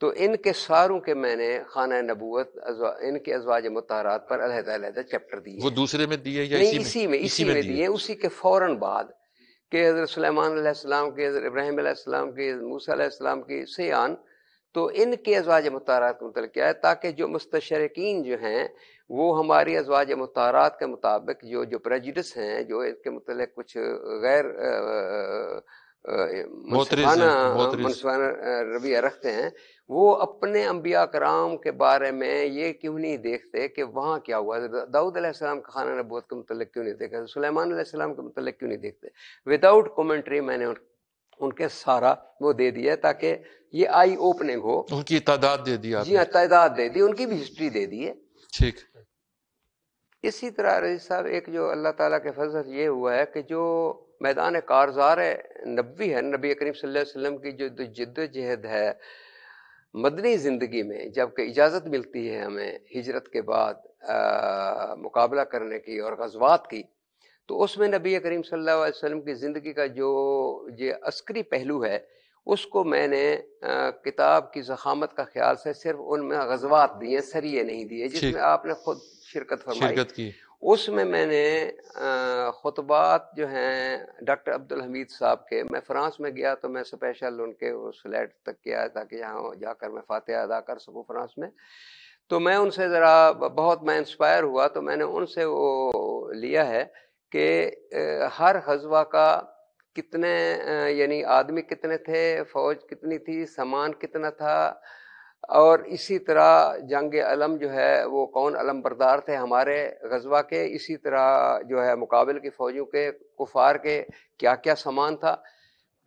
تو ان کے ساروں کے میں نے خانہ نبوت ان کے ازواج مطہرات پر علیحدہ چیپٹر دیے. وہ دوسرے میں دیے یا اسی میں دیے؟ اسی کے فوراً بعد کہ حضرت سلیمان علیہ السلام کے، حضرت ابراہیم علیہ السلام کے، موسیٰ علیہ السلام کی سیان، تو ان کے ازواج مطہرات کو متعلق کیا ہے تاکہ جو مستشرقین جو ہیں وہ ہماری ازواج مطہرات کے مطابق جو پریجڈس ہیں، جو ان کے متعلق کچھ غیر منصفانہ رویہ رکھتے ہیں، وہ اپنے انبیاء کرام کے بارے میں یہ کیوں نہیں دیکھتے کہ وہاں کیا ہوا؟ داؤد علیہ السلام کا خانہ نبوت کے متعلق کیوں نہیں دیکھتے؟ سلیمان علیہ السلام کے متعلق کیوں نہیں دیکھتے؟ وداؤٹ کومنٹری میں نے ان کے سارا وہ دے دیا تاکہ یہ آئی اوپننگ ہو. ان کی تعداد دے دی. جی ہاں، تعداد دے دی، ان کی بھی ہسٹری دے دی ہے. ٹھیک. اسی طرح رئیس صاحب ایک جو اللہ تعالیٰ کے فضل یہ ہوا ہے کہ جو میدان کارزار نبوی ہے، نبی کریم صلی اللہ علیہ وسلم کی جو جد و جہد ہے مدنی زندگی میں، جب کہ اجازت ملتی ہے ہمیں ہجرت کے بعد مقابلہ کرنے کی اور غزوات کی، تو اس میں نبی کریم صلی اللہ علیہ وسلم کی زندگی کا جو یہ عسکری پہلو ہے اس کو میں نے کتاب کی ضخامت کا خیال سے صرف ان میں غزوات دیے، سریے نہیں دیے، جس میں آپ نے خود شرکت فرمائی. اس میں نے خطبات جو ہیں ڈاکٹر عبدالحمید صاحب کے، میں فرانس میں گیا تو میں اسپیشل ان کے اس فلیٹ تک گیا تاکہ یہاں جا کر میں فاتحہ ادا کر سکوں فرانس میں. تو میں ان سے ذرا بہت میں انسپائر ہوا، تو میں نے ان سے وہ لیا ہے کہ ہر غزوہ کا کتنے یعنی آدمی کتنے تھے، فوج کتنی تھی، سامان کتنا تھا، اور اسی طرح جنگ علم جو ہے وہ کون علم بردار تھے ہمارے غزوہ کے، اسی طرح جو ہے مقابل کی فوجوں کے کفار کے کیا کیا سامان تھا،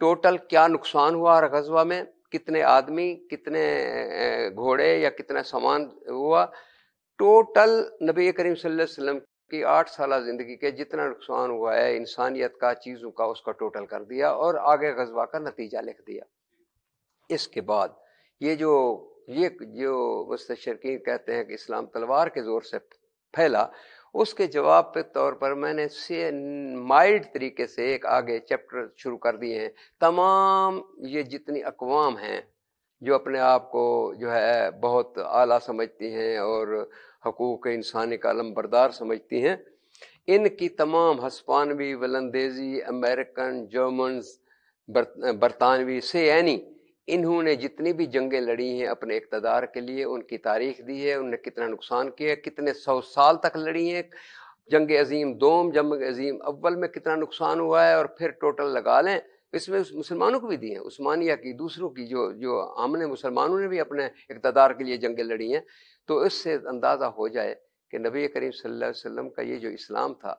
ٹوٹل کیا نقصان ہوا ہر غزوہ میں، کتنے آدمی، کتنے گھوڑے یا کتنا سامان ہوا، ٹوٹل نبی کریم صلی اللہ علیہ وسلم کی 8 سالہ زندگی کے جتنا نقصان ہوا ہے انسانیت کا، چیزوں کا، اس کا ٹوٹل کر دیا اور آگے غزوہ کا نتیجہ لکھ دیا. اس کے بعد یہ جو مستشرقین کہتے ہیں کہ اسلام تلوار کے زور سے پھیلا، اس کے جواب کے طور پر میں نے مائلڈ طریقے سے ایک آگے چیپٹر شروع کر دیے ہیں. تمام یہ جتنی اقوام ہیں جو اپنے آپ کو جو ہے بہت اعلیٰ سمجھتی ہیں اور حقوق انسانی کا علم بردار سمجھتی ہیں، ان کی تمام ہسپانوی، ولندیزی، امریکن، جرمنز، برطانوی سے، یعنی انہوں نے جتنی بھی جنگیں لڑی ہیں اپنے اقتدار کے لیے، ان کی تاریخ دی ہے، انہوں نے کتنا نقصان کیا، کتنے 100 سال تک لڑی ہیں. جنگ عظیم دوم، جنگ عظیم اول میں کتنا نقصان ہوا ہے، اور پھر ٹوٹل لگا لیں اس میں مسلمانوں کو بھی دی ہیں، عثمانیہ کی، دوسروں کی، جو آمن مسلمانوں نے بھی اپنے اقتدار کے لیے جنگیں لڑی ہیں. تو اس سے اندازہ ہو جائے کہ نبی کریم صلی اللہ علیہ وسلم کا یہ جو اسلام تھا،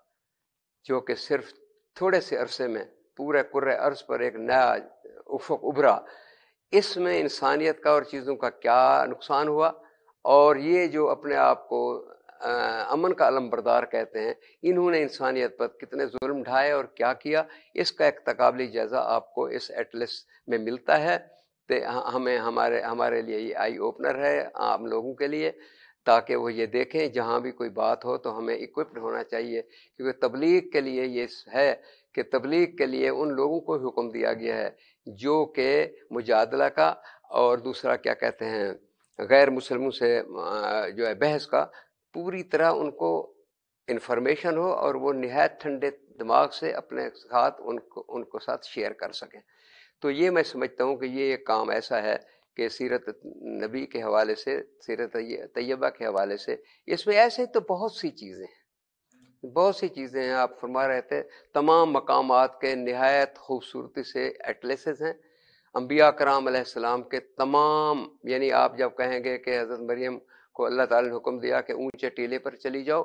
جو کہ صرف تھوڑے سے عرصے میں پورے کرۂ ارض پر ایک نیا افق ابھرا، اس میں انسانیت کا اور چیزوں کا کیا نقصان ہوا، اور یہ جو اپنے آپ کو امن کا علم بردار کہتے ہیں، انہوں نے انسانیت پر کتنے ظلم ڈھائے اور کیا کیا، اس کا ایک تقابلی جائزہ آپ کو اس ایٹلس میں ملتا ہے. ہمیں ہمارے لیے یہ آئی اوپنر ہے عام لوگوں کے لیے، تاکہ وہ یہ دیکھیں جہاں بھی کوئی بات ہو تو ہمیں اکوپڈ ہونا چاہیے، کیونکہ تبلیغ کے لیے یہ ہے کہ تبلیغ کے لیے ان لوگوں کو حکم دیا گیا ہے جو کہ مجادلہ کا اور دوسرا کیا کہتے ہیں غیر مسلموں سے جو ہے بحث کا پوری طرح ان کو انفارمیشن ہو، اور وہ نہایت ٹھنڈے دماغ سے اپنے ساتھ ان کو ساتھ شیئر کر سکیں. تو یہ میں سمجھتا ہوں کہ یہ ایک کام ایسا ہے کہ سیرت نبی کے حوالے سے، سیرت طیبہ کے حوالے سے، اس میں ایسے تو بہت سی چیزیں ہیں. آپ فرما رہے تھے تمام مقامات کے نہایت خوبصورتی سے ایٹلسز ہیں. انبیاء کرام علیہ السلام کے تمام، یعنی آپ جب کہیں گے کہ حضرت مریم کو اللہ تعالی نے حکم دیا کہ اونچے ٹیلے پر چلی جاؤ،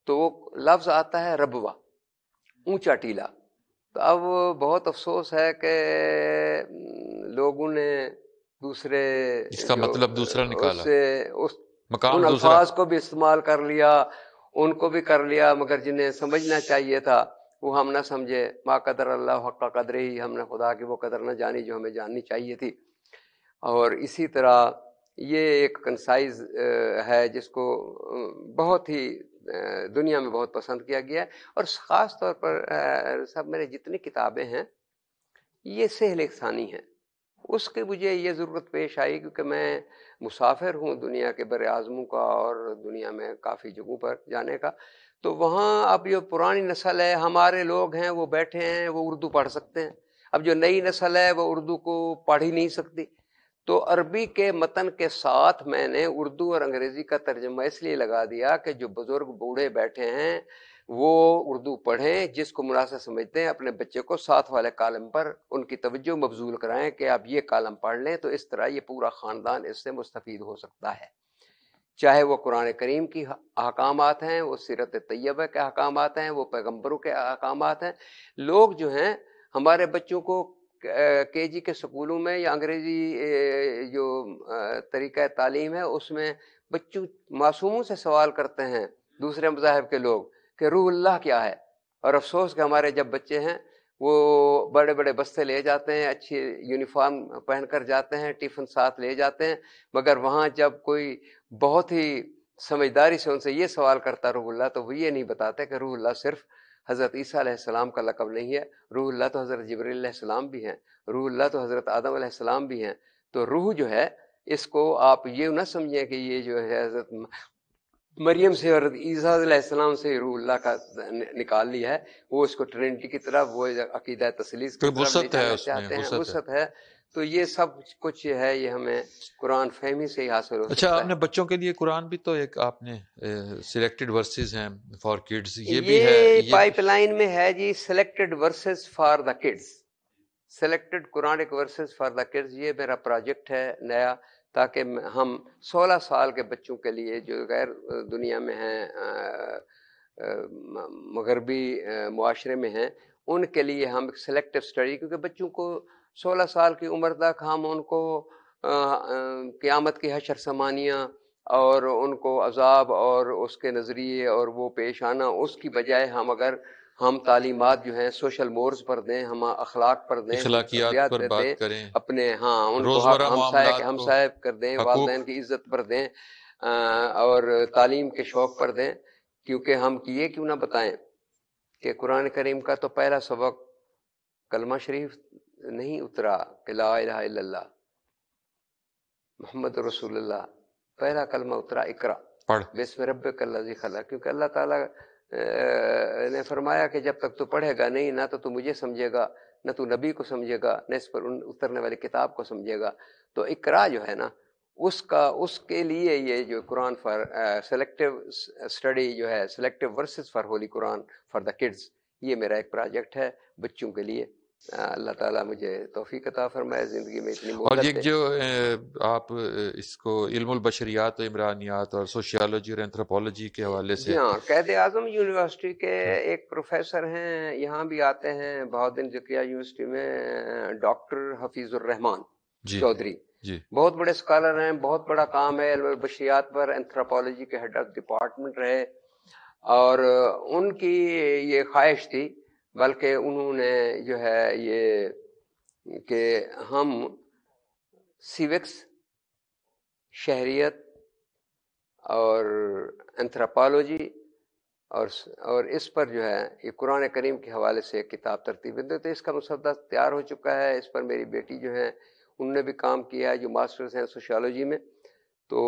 تو وہ لفظ آتا ہے ربوہ، اونچا ٹیلا. تو اب بہت افسوس ہے کہ لوگوں نے دوسرے اس کا مطلب دوسرا نکالا، ان الفاظ کو بھی استعمال کر لیا، ان کو بھی کر لیا، مگر جنہیں سمجھنا چاہیے تھا وہ ہم نہ سمجھے. ما قدر اللہ حق قدر ہی، ہم نے خدا کی وہ قدر نہ جانی جو ہمیں جاننی چاہیے تھی. اور اسی طرح یہ ایک کنسائز ہے جس کو بہت ہی دنیا میں بہت پسند کیا گیا ہے. اور خاص طور پر سب میرے جتنی کتابیں ہیں یہ سہل ثانی ہیں. اس کی مجھے یہ ضرورت پیش آئی کیونکہ میں مسافر ہوں دنیا کے بر اعظموں کا اور دنیا میں کافی جگہوں پر جانے کا. تو وہاں اب جو پرانی نسل ہے، ہمارے لوگ ہیں وہ بیٹھے ہیں، وہ اردو پڑھ سکتے ہیں. اب جو نئی نسل ہے وہ اردو کو پڑھ ہی نہیں سکتی. تو عربی کے متن کے ساتھ میں نے اردو اور انگریزی کا ترجمہ اس لیے لگا دیا کہ جو بزرگ بوڑھے بیٹھے ہیں وہ اردو پڑھیں، جس کو مناسب سمجھتے ہیں اپنے بچے کو ساتھ والے کالم پر ان کی توجہ مبذول کرائیں کہ آپ یہ کالم پڑھ لیں، تو اس طرح یہ پورا خاندان اس سے مستفید ہو سکتا ہے. چاہے وہ قرآن کریم کی احکامات ہیں، وہ سیرت طیبہ کے احکامات ہیں، وہ پیغمبروں کے احکامات ہیں. لوگ جو ہیں ہمارے بچوں کو کے جی کے سکولوں میں یا انگریزی جو طریقہ تعلیم ہے اس میں بچوں معصوموں سے سوال کرتے ہیں دوسرے مذاہب کے لوگ کہ روح اللہ کیا ہے. اور افسوس کہ ہمارے جب بچے ہیں وہ بڑے بڑے بستے لے جاتے ہیں، اچھی یونیفارم پہن کر جاتے ہیں، ٹفن ساتھ لے جاتے ہیں، مگر وہاں جب کوئی بہت ہی سمجھداری سے ان سے یہ سوال کرتا روح اللہ، تو وہ یہ نہیں بتاتے کہ روح اللہ صرف حضرت عیسیٰ علیہ السلام کا لقب نہیں ہے، روح اللہ تو حضرت جبریل علیہ السلام بھی ہیں، روح اللہ تو حضرت آدم علیہ السلام بھی ہیں. تو روح جو ہے اس کو آپ یہ نہ سمجھیں کہ یہ جو ہے حضرت مریم سے اور عیسیٰ علیہ السلام سے روح اللہ کا نکال لیا ہے، وہ اس کو ٹرینٹی کی طرف، وہ عقیدہ تسلیث کی طرف لے جانا چاہتے ہیں، وسعت ہے. تو یہ سب کچھ ہے، یہ ہمیں قرآن فہمی سے ہی حاصل ہو سکتا ہے. اچھا، آپ نے بچوں کے لیے قرآن بھی تو ایک آپ نے سلیکٹڈ ورسز ہیں فار کڈز، یہ بھی ہے، یہ پائپ لائن میں ہے جی، selected verses for the kids, selected Quranic verses for the kids. یہ میرا پروجیکٹ ہے نیا، تاکہ ہم 16 سال کے بچوں کے لیے جو غیر دنیا میں ہیں، مغربی معاشرے میں ہیں، ان کے لیے ہم ایک سلیکٹو اسٹڈی، کیونکہ بچوں کو 16 سال کی عمر تک ہم ان کو قیامت کی حشر ثمانیہ اور ان کو عذاب اور اس کے نظریے اور وہ پیش آنا، اس کی بجائے ہم تعلیمات جو ہیں سوشل مورز پر دیں، ہم اخلاق پر دیں، اخلاقیات پر بات دیں کریں، اپنے، ان کو روزمرہ ہمسائے کر دیں، والدین کی عزت پر دیں، اور تعلیم کے شوق پر دیں. کیونکہ ہم یہ کیوں نہ بتائیں کہ قرآن کریم کا تو پہلا سبق کلمہ شریف نہیں اترا کہ لا الہ الا اللہ محمد رسول اللہ، پہلا کلمہ اترا اقرا بسم ربک الذی خلق. کیونکہ اللہ تعالیٰ نے فرمایا کہ جب تک تو پڑھے گا نہیں، نہ تو مجھے سمجھے گا، نہ تو نبی کو سمجھے گا، نہ اس پر اترنے والی کتاب کو سمجھے گا. تو اقرا جو ہے نا، اس کے لیے یہ جو قرآن فار سلیکٹو اسٹڈی جو ہے، سلیکٹو ورسز فار ہولی قرآن فار دا کڈز، یہ میرا ایک پروجیکٹ ہے بچوں کے لیے. اللہ تعالیٰ مجھے توفیق عطا فرمائے، زندگی میں اتنی مہلت. اور یہ جو آپ اس کو علم البشریات و عمرانیات اور سوشیالوجی اور اینتھروپولوجی کے حوالے سے، جی ہاں، قائد اعظم یونیورسٹی کے ایک پروفیسر ہیں، یہاں بھی آتے ہیں بہاؤالدین زکریا یونیورسٹی میں، ڈاکٹر حفیظ الرحمان چودھری، بہت بڑے اسکالر ہیں، بہت بڑا کام ہے علم البشریات پر، اینتھروپولوجی کے ہیڈ آف ڈپارٹمنٹ رہے. اور ان کی یہ خواہش تھی، بلکہ انہوں نے جو ہے یہ کہ ہم سیوکس، شہریت اور اینتھروپولوجی اور اس پر جو ہے یہ قرآن کریم کے حوالے سے ایک کتاب ترتیب دے. تو اس کا مسودہ تیار ہو چکا ہے، اس پر میری بیٹی جو ہے انہوں نے بھی کام کیا ہے، جو ماسٹرز ہیں سوشیالوجی میں. تو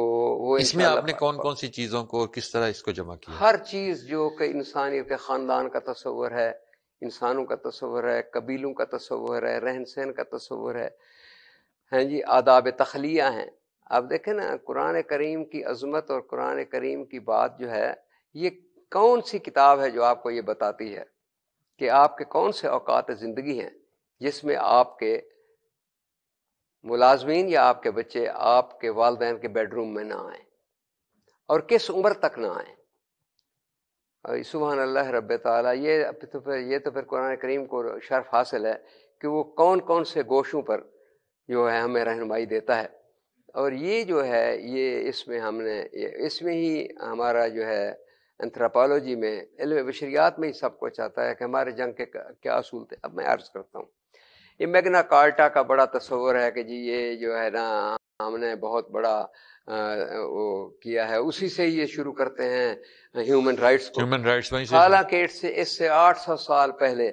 وہ اس میں آپ نے کون کون سی چیزوں کو کس طرح اس کو جمع کیا؟ ہر چیز جو کہ انسانیت کے خاندان کا تصور ہے، انسانوں کا تصور ہے، قبیلوں کا تصور ہے، رہن سہن کا تصور ہے، ہیں جی، آداب تخلیہ ہیں. آپ دیکھیں نا قرآن کریم کی عظمت اور قرآن کریم کی بات جو ہے، یہ کون سی کتاب ہے جو آپ کو یہ بتاتی ہے کہ آپ کے کون سے اوقات زندگی ہیں جس میں آپ کے ملازمین یا آپ کے بچے آپ کے والدین کے بیڈ روم میں نہ آئیں، اور کس عمر تک نہ آئیں. سبحان اللہ رب تعالیٰ. یہ تو پھر قرآن کریم کو شرف حاصل ہے کہ وہ کون کون سے گوشوں پر جو ہے ہمیں رہنمائی دیتا ہے. اور یہ جو ہے یہ اس میں ہی ہمارا جو ہے اینتھروپولوجی میں، علم بشریات میں ہی سب کچھ آتا ہے کہ ہمارے جنگ کے کیا اصول تھے. اب میں عرض کرتا ہوں، یہ میگنا کارٹا کا بڑا تصور ہے کہ جی یہ جو ہے نا ہم نے بہت بڑا وہ کیا ہے، اسی سے یہ شروع کرتے ہیں ہیومن رائٹس کو. حالانکہ اس سے 800 سال پہلے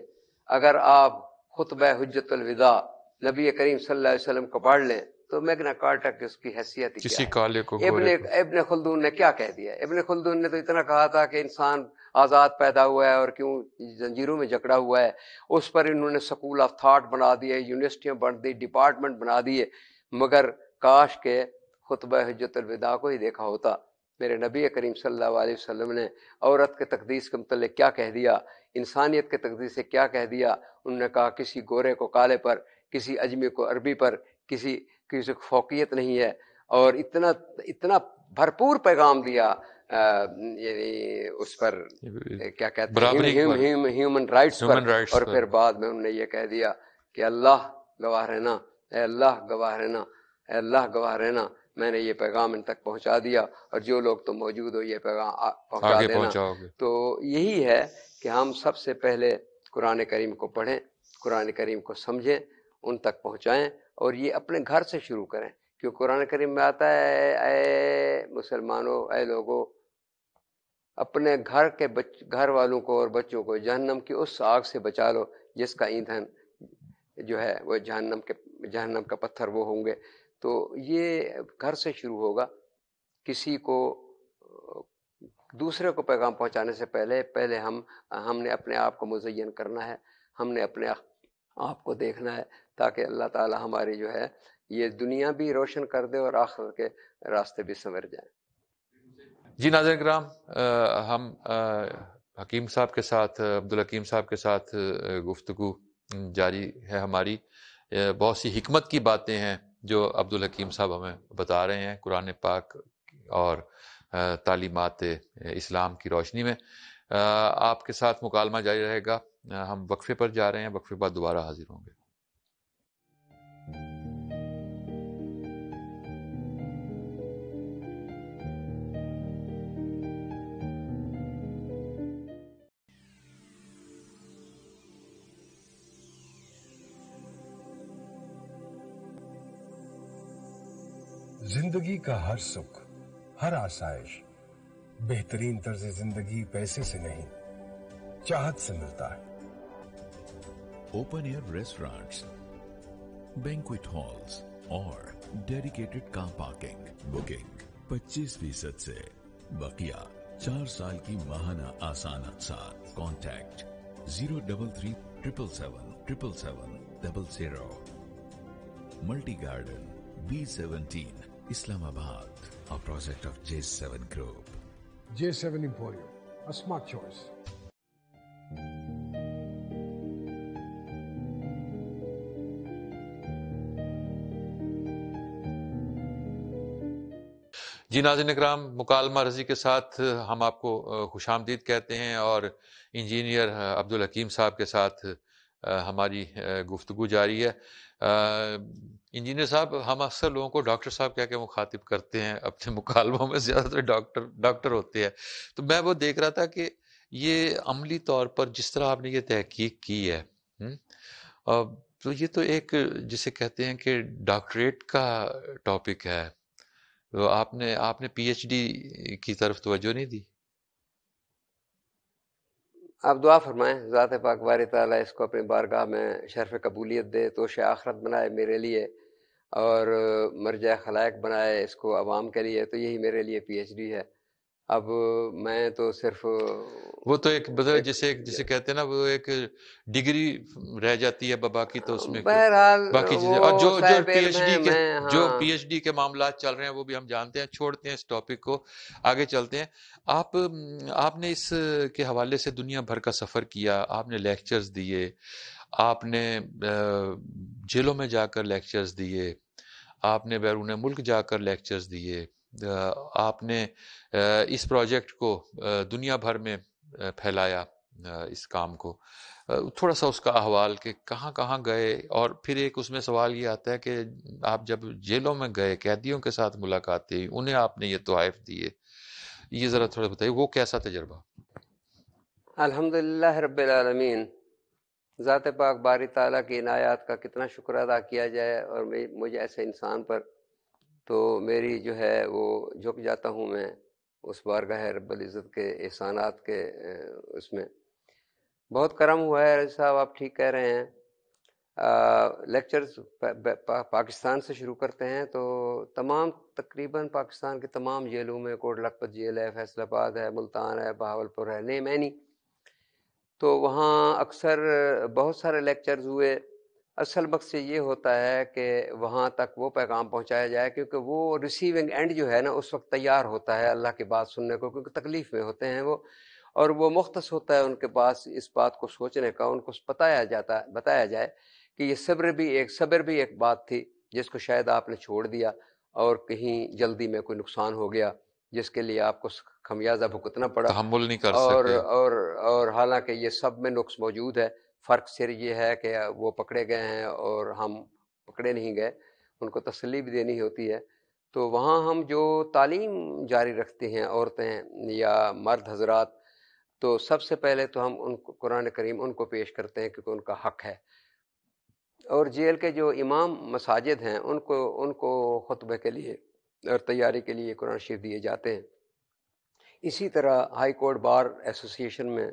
اگر آپ خطبہ حجت الوداع نبی کریم صلی اللہ علیہ وسلم کو پڑھ لیں تو میگنا کارٹا کی اس کی حیثیت کسی کالے کو ابن خلدون نے کیا کہہ دیا. ابن خلدون نے تو اتنا کہا تھا کہ انسان آزاد پیدا ہوا ہے اور کیوں زنجیروں میں جکڑا ہوا ہے. اس پر انہوں نے سکول آف تھاٹ بنا دیے، یونیورسٹیاں بن دی، ڈپارٹمنٹ بنا دیے. مگر کاش کے خطبہ حجت الوداع کو ہی دیکھا ہوتا. میرے نبی کریم صلی اللہ علیہ وسلم نے عورت کے تقدیس کے متعلق کیا کہہ دیا، انسانیت کے تقدیس سے کیا کہہ دیا. انہوں نے کہا کسی گورے کو کالے پر، کسی اجمی کو عربی پر کسی کو فوقیت نہیں ہے. اور اتنا بھرپور پیغام دیا، یعنی اس پر کیا کہتے ہیں ہیومن رائٹس پر. اور پھر بعد میں انہوں نے یہ کہہ دیا کہ اللہ گواہ رہنا، اے اللہ گواہ رہنا، اے اللہ گواہ رہنا، میں نے یہ پیغام ان تک پہنچا دیا، اور جو لوگ تم موجود ہو یہ پیغام پہنچا دینا. تو یہی ہے کہ ہم سب سے پہلے قرآن کریم کو پڑھیں، قرآن کریم کو سمجھیں، ان تک پہنچائیں، اور یہ اپنے گھر سے شروع کریں. کیوں قرآن کریم میں آتا ہے اے مسلمانوں، اے لوگوں، اپنے گھر والوں کو اور بچوں کو جہنم کی اس آگ سے بچا لو جس کا ایندھن جو ہے وہ جہنم کا پتھر وہ ہوں گے. تو یہ گھر سے شروع ہوگا. کسی کو دوسرے کو پیغام پہنچانے سے پہلے ہم نے اپنے آپ کو مزین کرنا ہے، ہم نے اپنے آپ کو دیکھنا ہے، تاکہ اللہ تعالی ہماری جو ہے یہ دنیا بھی روشن کر دے اور آخرت کے راستے بھی سنور جائیں۔ جی ناظرین کرام، ہم حکیم صاحب کے ساتھ، عبدالحکیم صاحب کے ساتھ گفتگو جاری ہے ہماری۔ بہت سی حکمت کی باتیں ہیں جو عبدالحکیم صاحب ہمیں بتا رہے ہیں قرآن پاک اور تعلیمات اسلام کی روشنی میں۔ آپ کے ساتھ مکالمہ جاری رہے گا، ہم وقفے پر جا رہے ہیں، وقفے بعد دوبارہ حاضر ہوں گے۔ زندگی کا ہر سکھ، ہر آسائش، بہترین طرز زندگی پیسے سے نہیں، چاہت سے ملتا ہے۔ Open air restaurants, banquet halls اور dedicated car parking booking 25% سے، بقیہ 4 سال کی ماہانہ آسان اقساط۔ کانٹیکٹ 033777700۔ ملٹی گارڈن B17 اسلام آباد، a project of J7 Group۔ J7 Emporium, a smart choice۔ جی ناظرین اکرام، مکالمہ رضی کے ساتھ ہم آپ کو خوش آمدید کہتے ہیں، اور انجینئر عبدالحکیم صاحب کے ساتھ ہماری گفتگو جاری ہے۔ انجینئر صاحب، ہم اکثر لوگوں کو ڈاکٹر صاحب کہہ کے مخاطب کرتے ہیں، اپنے مکالموں میں زیادہ تر ڈاکٹر ہوتے ہیں، تو میں وہ دیکھ رہا تھا کہ یہ عملی طور پر جس طرح آپ نے یہ تحقیق کی ہے، تو یہ تو ایک جسے کہتے ہیں کہ ڈاکٹریٹ کا ٹاپک ہے، تو آپ نے پی ایچ ڈی کی طرف توجہ نہیں دی؟ آپ دعا فرمائیں ذات پاک باری تعالیٰ اس کو اپنی بارگاہ میں شرف قبولیت دے، توش آخرت بنائے میرے لیے، اور مرجع خلائق بنائے اس کو عوام کے لیے، تو یہی میرے لیے پی ایچ ڈی ہے۔ اب میں تو صرف وہ تو ایک جسے کہتے ہیں نا، وہ ایک ڈگری رہ جاتی ہے باقی تو اس میں بہرحال باقی چیزیں، اور وہ جو صاحب پی علم ایچ ہیں، ڈی کے میں پی ایچ ڈی کے معاملات چل رہے ہیں وہ بھی ہم جانتے ہیں، چھوڑتے ہیں اس ٹاپک کو، آگے چلتے ہیں۔ آپ نے اس کے حوالے سے دنیا بھر کا سفر کیا، آپ نے لیکچرز دیے، آپ نے جیلوں میں جا کر لیکچرز دیے، آپ نے بیرون ملک جا کر لیکچرز دیے، آپ نے اس پروجیکٹ کو دنیا بھر میں پھیلایا، اس کام کو۔ تھوڑا سا اس کا احوال کہ کہاں کہاں گئے، اور پھر ایک اس میں سوال یہ آتا ہے کہ آپ جب جیلوں میں گئے، قیدیوں کے ساتھ ملاقاتیں ہوئی، انہیں آپ نے یہ تحائف دیے، یہ ذرا تھوڑا بتائیے وہ کیسا تجربہ؟ الحمدللہ رب العالمین، ذات پاک باری تعالیٰ کی عنایات کا کتنا شکر ادا کیا جائے، اور مجھے ایسے انسان پر تو میری جو ہے وہ جھک جاتا ہوں میں اس بارگاہ رب العزت کے احسانات کے اس میں بہت کرم ہوا ہے۔ رضی صاحب آپ ٹھیک کہہ رہے ہیں، لیکچرز پاکستان سے شروع کرتے ہیں تو تقریباً پاکستان کے تمام جیلوں میں، کوٹ لکھپت جیل ہے، فیصل آباد ہے، ملتان ہے، بہاولپور ہے، نیم اینی، تو وہاں اکثر بہت سارے لیکچرز ہوئے۔ اصل مقصد یہ ہوتا ہے کہ وہاں تک وہ پیغام پہنچایا جائے، کیونکہ وہ ریسیونگ اینڈ جو ہے نا اس وقت تیار ہوتا ہے اللہ کی بات سننے کو، کیونکہ تکلیف میں ہوتے ہیں وہ، اور وہ مختص ہوتا ہے ان کے پاس اس بات کو سوچنے کا، ان کو بتایا جائے کہ یہ صبر بھی ایک بات تھی جس کو شاید آپ نے چھوڑ دیا، اور کہیں جلدی میں کوئی نقصان ہو گیا جس کے لیے آپ کو خمیازہ بھگتنا پڑا، تحمل نہیں کر سکے، اور حالانکہ یہ سب میں نقص موجود ہے۔ فرق صرف یہ ہے کہ وہ پکڑے گئے ہیں اور ہم پکڑے نہیں گئے، ان کو تسلی بھی دینی ہوتی ہے۔ تو وہاں ہم جو تعلیم جاری رکھتے ہیں عورتیں یا مرد حضرات، تو سب سے پہلے تو ہم ان کو قرآن کریم ان کو پیش کرتے ہیں کیونکہ ان کا حق ہے، اور جیل کے جو امام مساجد ہیں ان کو خطبے کے لیے اور تیاری کے لیے قرآن شریف دیے جاتے ہیں۔ اسی طرح ہائی کورٹ بار ایسوسی ایشن میں،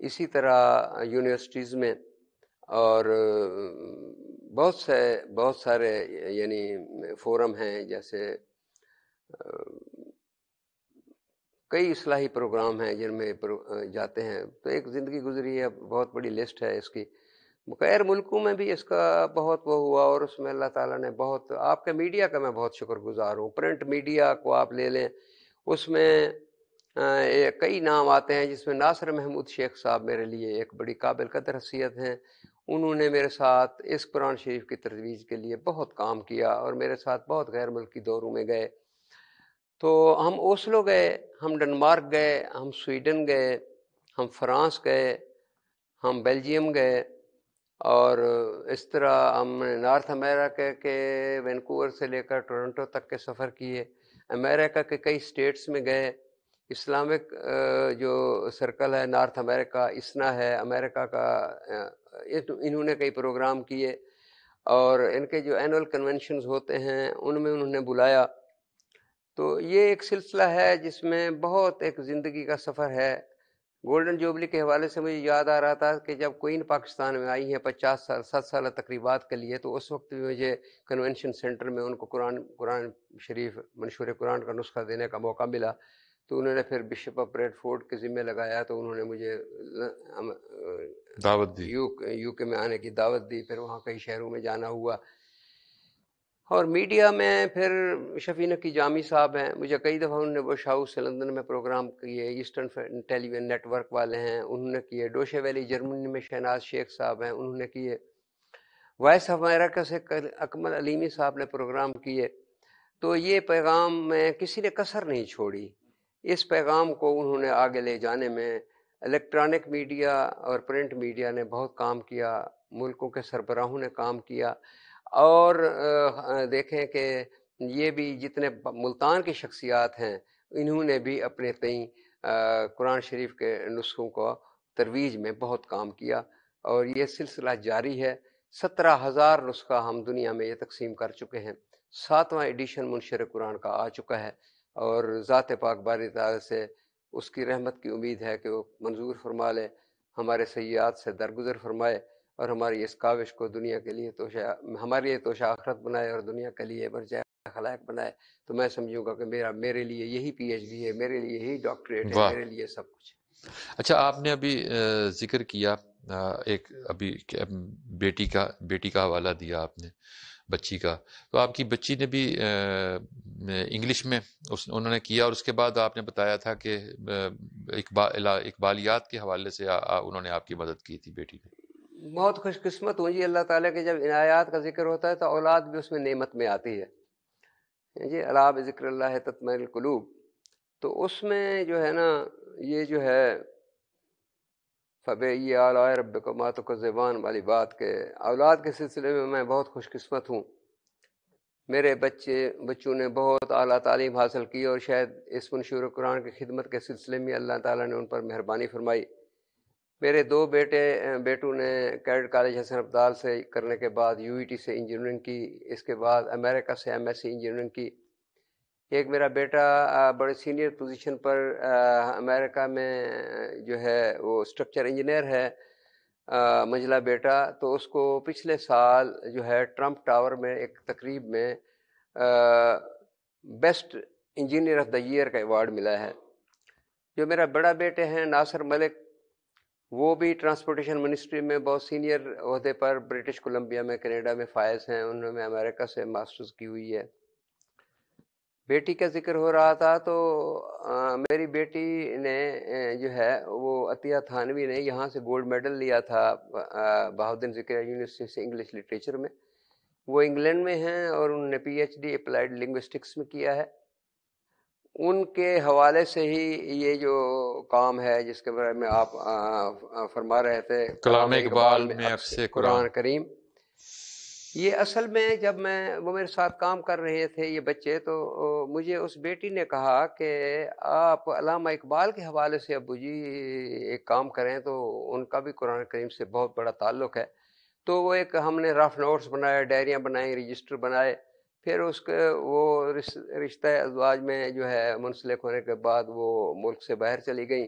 اسی طرح یونیورسٹیز میں، اور بہت سارے یعنی فورم ہیں، جیسے کئی اصلاحی پروگرام ہیں جن میں جاتے ہیں. تو ایک زندگی گزری ہے، بہت بڑی لسٹ ہے اس کی. غیر ملکوں میں بھی اس کا بہت وہ ہوا، اور اس میں اللہ تعالیٰ نے بہت، آپ کے میڈیا کا میں بہت شکر گزار ہوں. پرنٹ میڈیا کو آپ لے لیں، اس میں کئی نام آتے ہیں، جس میں ناصر محمود شیخ صاحب میرے لیے ایک بڑی قابل قدر حیثیت ہیں. انہوں نے میرے ساتھ اس قرآن شریف کی ترویج کے لیے بہت کام کیا، اور میرے ساتھ بہت غیر ملکی دوروں میں گئے. تو ہم اوسلو گئے، ہم ڈنمارک گئے، ہم سویڈن گئے، ہم فرانس گئے، ہم بیلجیم گئے، اور اس طرح ہم نارتھ امریکہ کے وینکوور سے لے کر ٹورنٹو تک کے سفر کیے. امریکہ کے کئی اسٹیٹس میں گئے. اسلامک جو سرکل ہے نارتھ امریکہ، اسنا ہے امریکہ کا، انہوں نے کئی پروگرام کیے، اور ان کے جو اینول کنونشنز ہوتے ہیں ان میں انہوں نے بلایا. تو یہ ایک سلسلہ ہے جس میں بہت ایک زندگی کا سفر ہے. گولڈن جوبلی کے حوالے سے مجھے یاد آ رہا تھا کہ جب کوئین پاکستان میں آئی ہیں 7 سالہ تقریبات کے لیے، تو اس وقت بھی مجھے کنونشن سینٹر میں ان کو قرآن شریف منشور قرآن کا نسخہ دینے کا موقع ملا. تو انہوں نے پھر بشپ آف بریڈ فورڈ کے ذمہ لگایا، تو انہوں نے مجھے دعوت دی، یو کے میں آنے کی دعوت دی. پھر وہاں کئی شہروں میں جانا ہوا. اور میڈیا میں پھر شفیع نقی جامی صاحب ہیں، مجھے کئی دفعہ انہوں نے بش ہاؤس سے لندن میں پروگرام کیے. ایسٹرن ٹیلی ویژن نیٹ ورک والے ہیں، انہوں نے کیے. ڈوشے ویلی جرمنی میں شہناز شیخ صاحب ہیں، انہوں نے کیے. وائس آف امریکہ سے اکمل علیمی صاحب نے پروگرام کیے. تو یہ پیغام میں کسی نے کسر نہیں چھوڑی. اس پیغام کو انہوں نے آگے لے جانے میں الیکٹرانک میڈیا اور پرنٹ میڈیا نے بہت کام کیا، ملکوں کے سربراہوں نے کام کیا. اور دیکھیں کہ یہ بھی جتنے ملتان کی شخصیات ہیں، انہوں نے بھی اپنے تئیں قرآن شریف کے نسخوں کو ترویج میں بہت کام کیا، اور یہ سلسلہ جاری ہے. 17,000 نسخہ ہم دنیا میں یہ تقسیم کر چکے ہیں. 7واں ایڈیشن منشر قرآن کا آ چکا ہے، اور ذات پاک باری تعالیٰ سے اس کی رحمت کی امید ہے کہ وہ منظور فرما لے، ہمارے سیئات سے درگزر فرمائے، اور ہماری اس کاوش کو دنیا کے لیے ہمارے لیے توشہ آخرت بنائے، اور دنیا کے لیے مرجع خلائق بنائے. تو میں سمجھوں گا کہ میرے لیے یہی پی ایچ ڈی ہے، میرے لیے یہی ڈاکٹریٹ ہے، واہ. میرے لیے سب کچھ. اچھا، آپ نے ابھی ذکر کیا ایک ابھی بیٹی کا حوالہ دیا آپ نے، بچی کا. تو آپ کی بچی نے بھی انگلش میں انہوں نے کیا، اور اس کے بعد آپ نے بتایا تھا کہ اقبالیات کے حوالے سے انہوں نے آپ کی مدد کی تھی بیٹی نے. بہت خوش قسمت ہوں جی. اللہ تعالیٰ کے جب عنایات کا ذکر ہوتا ہے تو اولاد بھی اس میں نعمت میں آتی ہے جی. الا بذکر اللہ تطمئن القلوب. تو اس میں جو ہے نا، یہ جو ہے فبأي آلاء ربكما تكذبان والی بات کے اولاد کے سلسلے میں میں بہت خوش قسمت ہوں. میرے بچوں نے بہت اعلیٰ تعلیم حاصل کی، اور شاید اس منشور قرآن کی خدمت کے سلسلے میں اللہ تعالیٰ نے ان پر مہربانی فرمائی. میرے 2 بیٹوں نے کیڈٹ کالج حسن ابدال سے کرنے کے بعد UET سے انجینئرنگ کی، اس کے بعد امریکہ سے MSc انجینئرنگ کی. ایک میرا بیٹا بڑے سینئر پوزیشن پر امریکہ میں جو ہے وہ اسٹرکچر انجینئر ہے، منجلا بیٹا. تو اس کو پچھلے سال جو ہے ٹرمپ ٹاور میں ایک تقریب میں best engineer of the year کا ایوارڈ ملا ہے. جو میرا بڑا بیٹے ہیں ناصر ملک، وہ بھی ٹرانسپورٹیشن منسٹری میں بہت سینئر عہدے پر برٹش کولمبیا میں کینیڈا میں فائز ہیں. انہوں نے امریکہ سے ماسٹرز کی ہوئی ہے. بیٹی کا ذکر ہو رہا تھا، تو میری بیٹی نے جو ہے وہ عطیہ تھانوی نے یہاں سے گولڈ میڈل لیا تھا بہاؤالدین ذکریہ یونیورسٹی سے انگلش لٹریچر میں. وہ انگلینڈ میں ہیں، اور انہوں نے PhD اپلائیڈ لنگوسٹکس میں کیا ہے. ان کے حوالے سے ہی یہ جو کام ہے جس کے بارے میں آپ فرما رہے تھے، کلام اقبال میں میں عکس قرآن کریم، یہ اصل میں جب وہ میرے ساتھ کام کر رہے تھے یہ بچے، تو مجھے اس بیٹی نے کہا کہ آپ علامہ اقبال کے حوالے سے ابو جی ایک کام کریں. تو ان کا بھی قرآن کریم سے بہت بڑا تعلق ہے. تو وہ ہم نے رف نوٹس بنائے، ڈائریاں بنائیں، رجسٹر بنائے. پھر اس کے وہ رشتہ ازواج میں جو ہے منسلک ہونے کے بعد وہ ملک سے باہر چلی گئیں،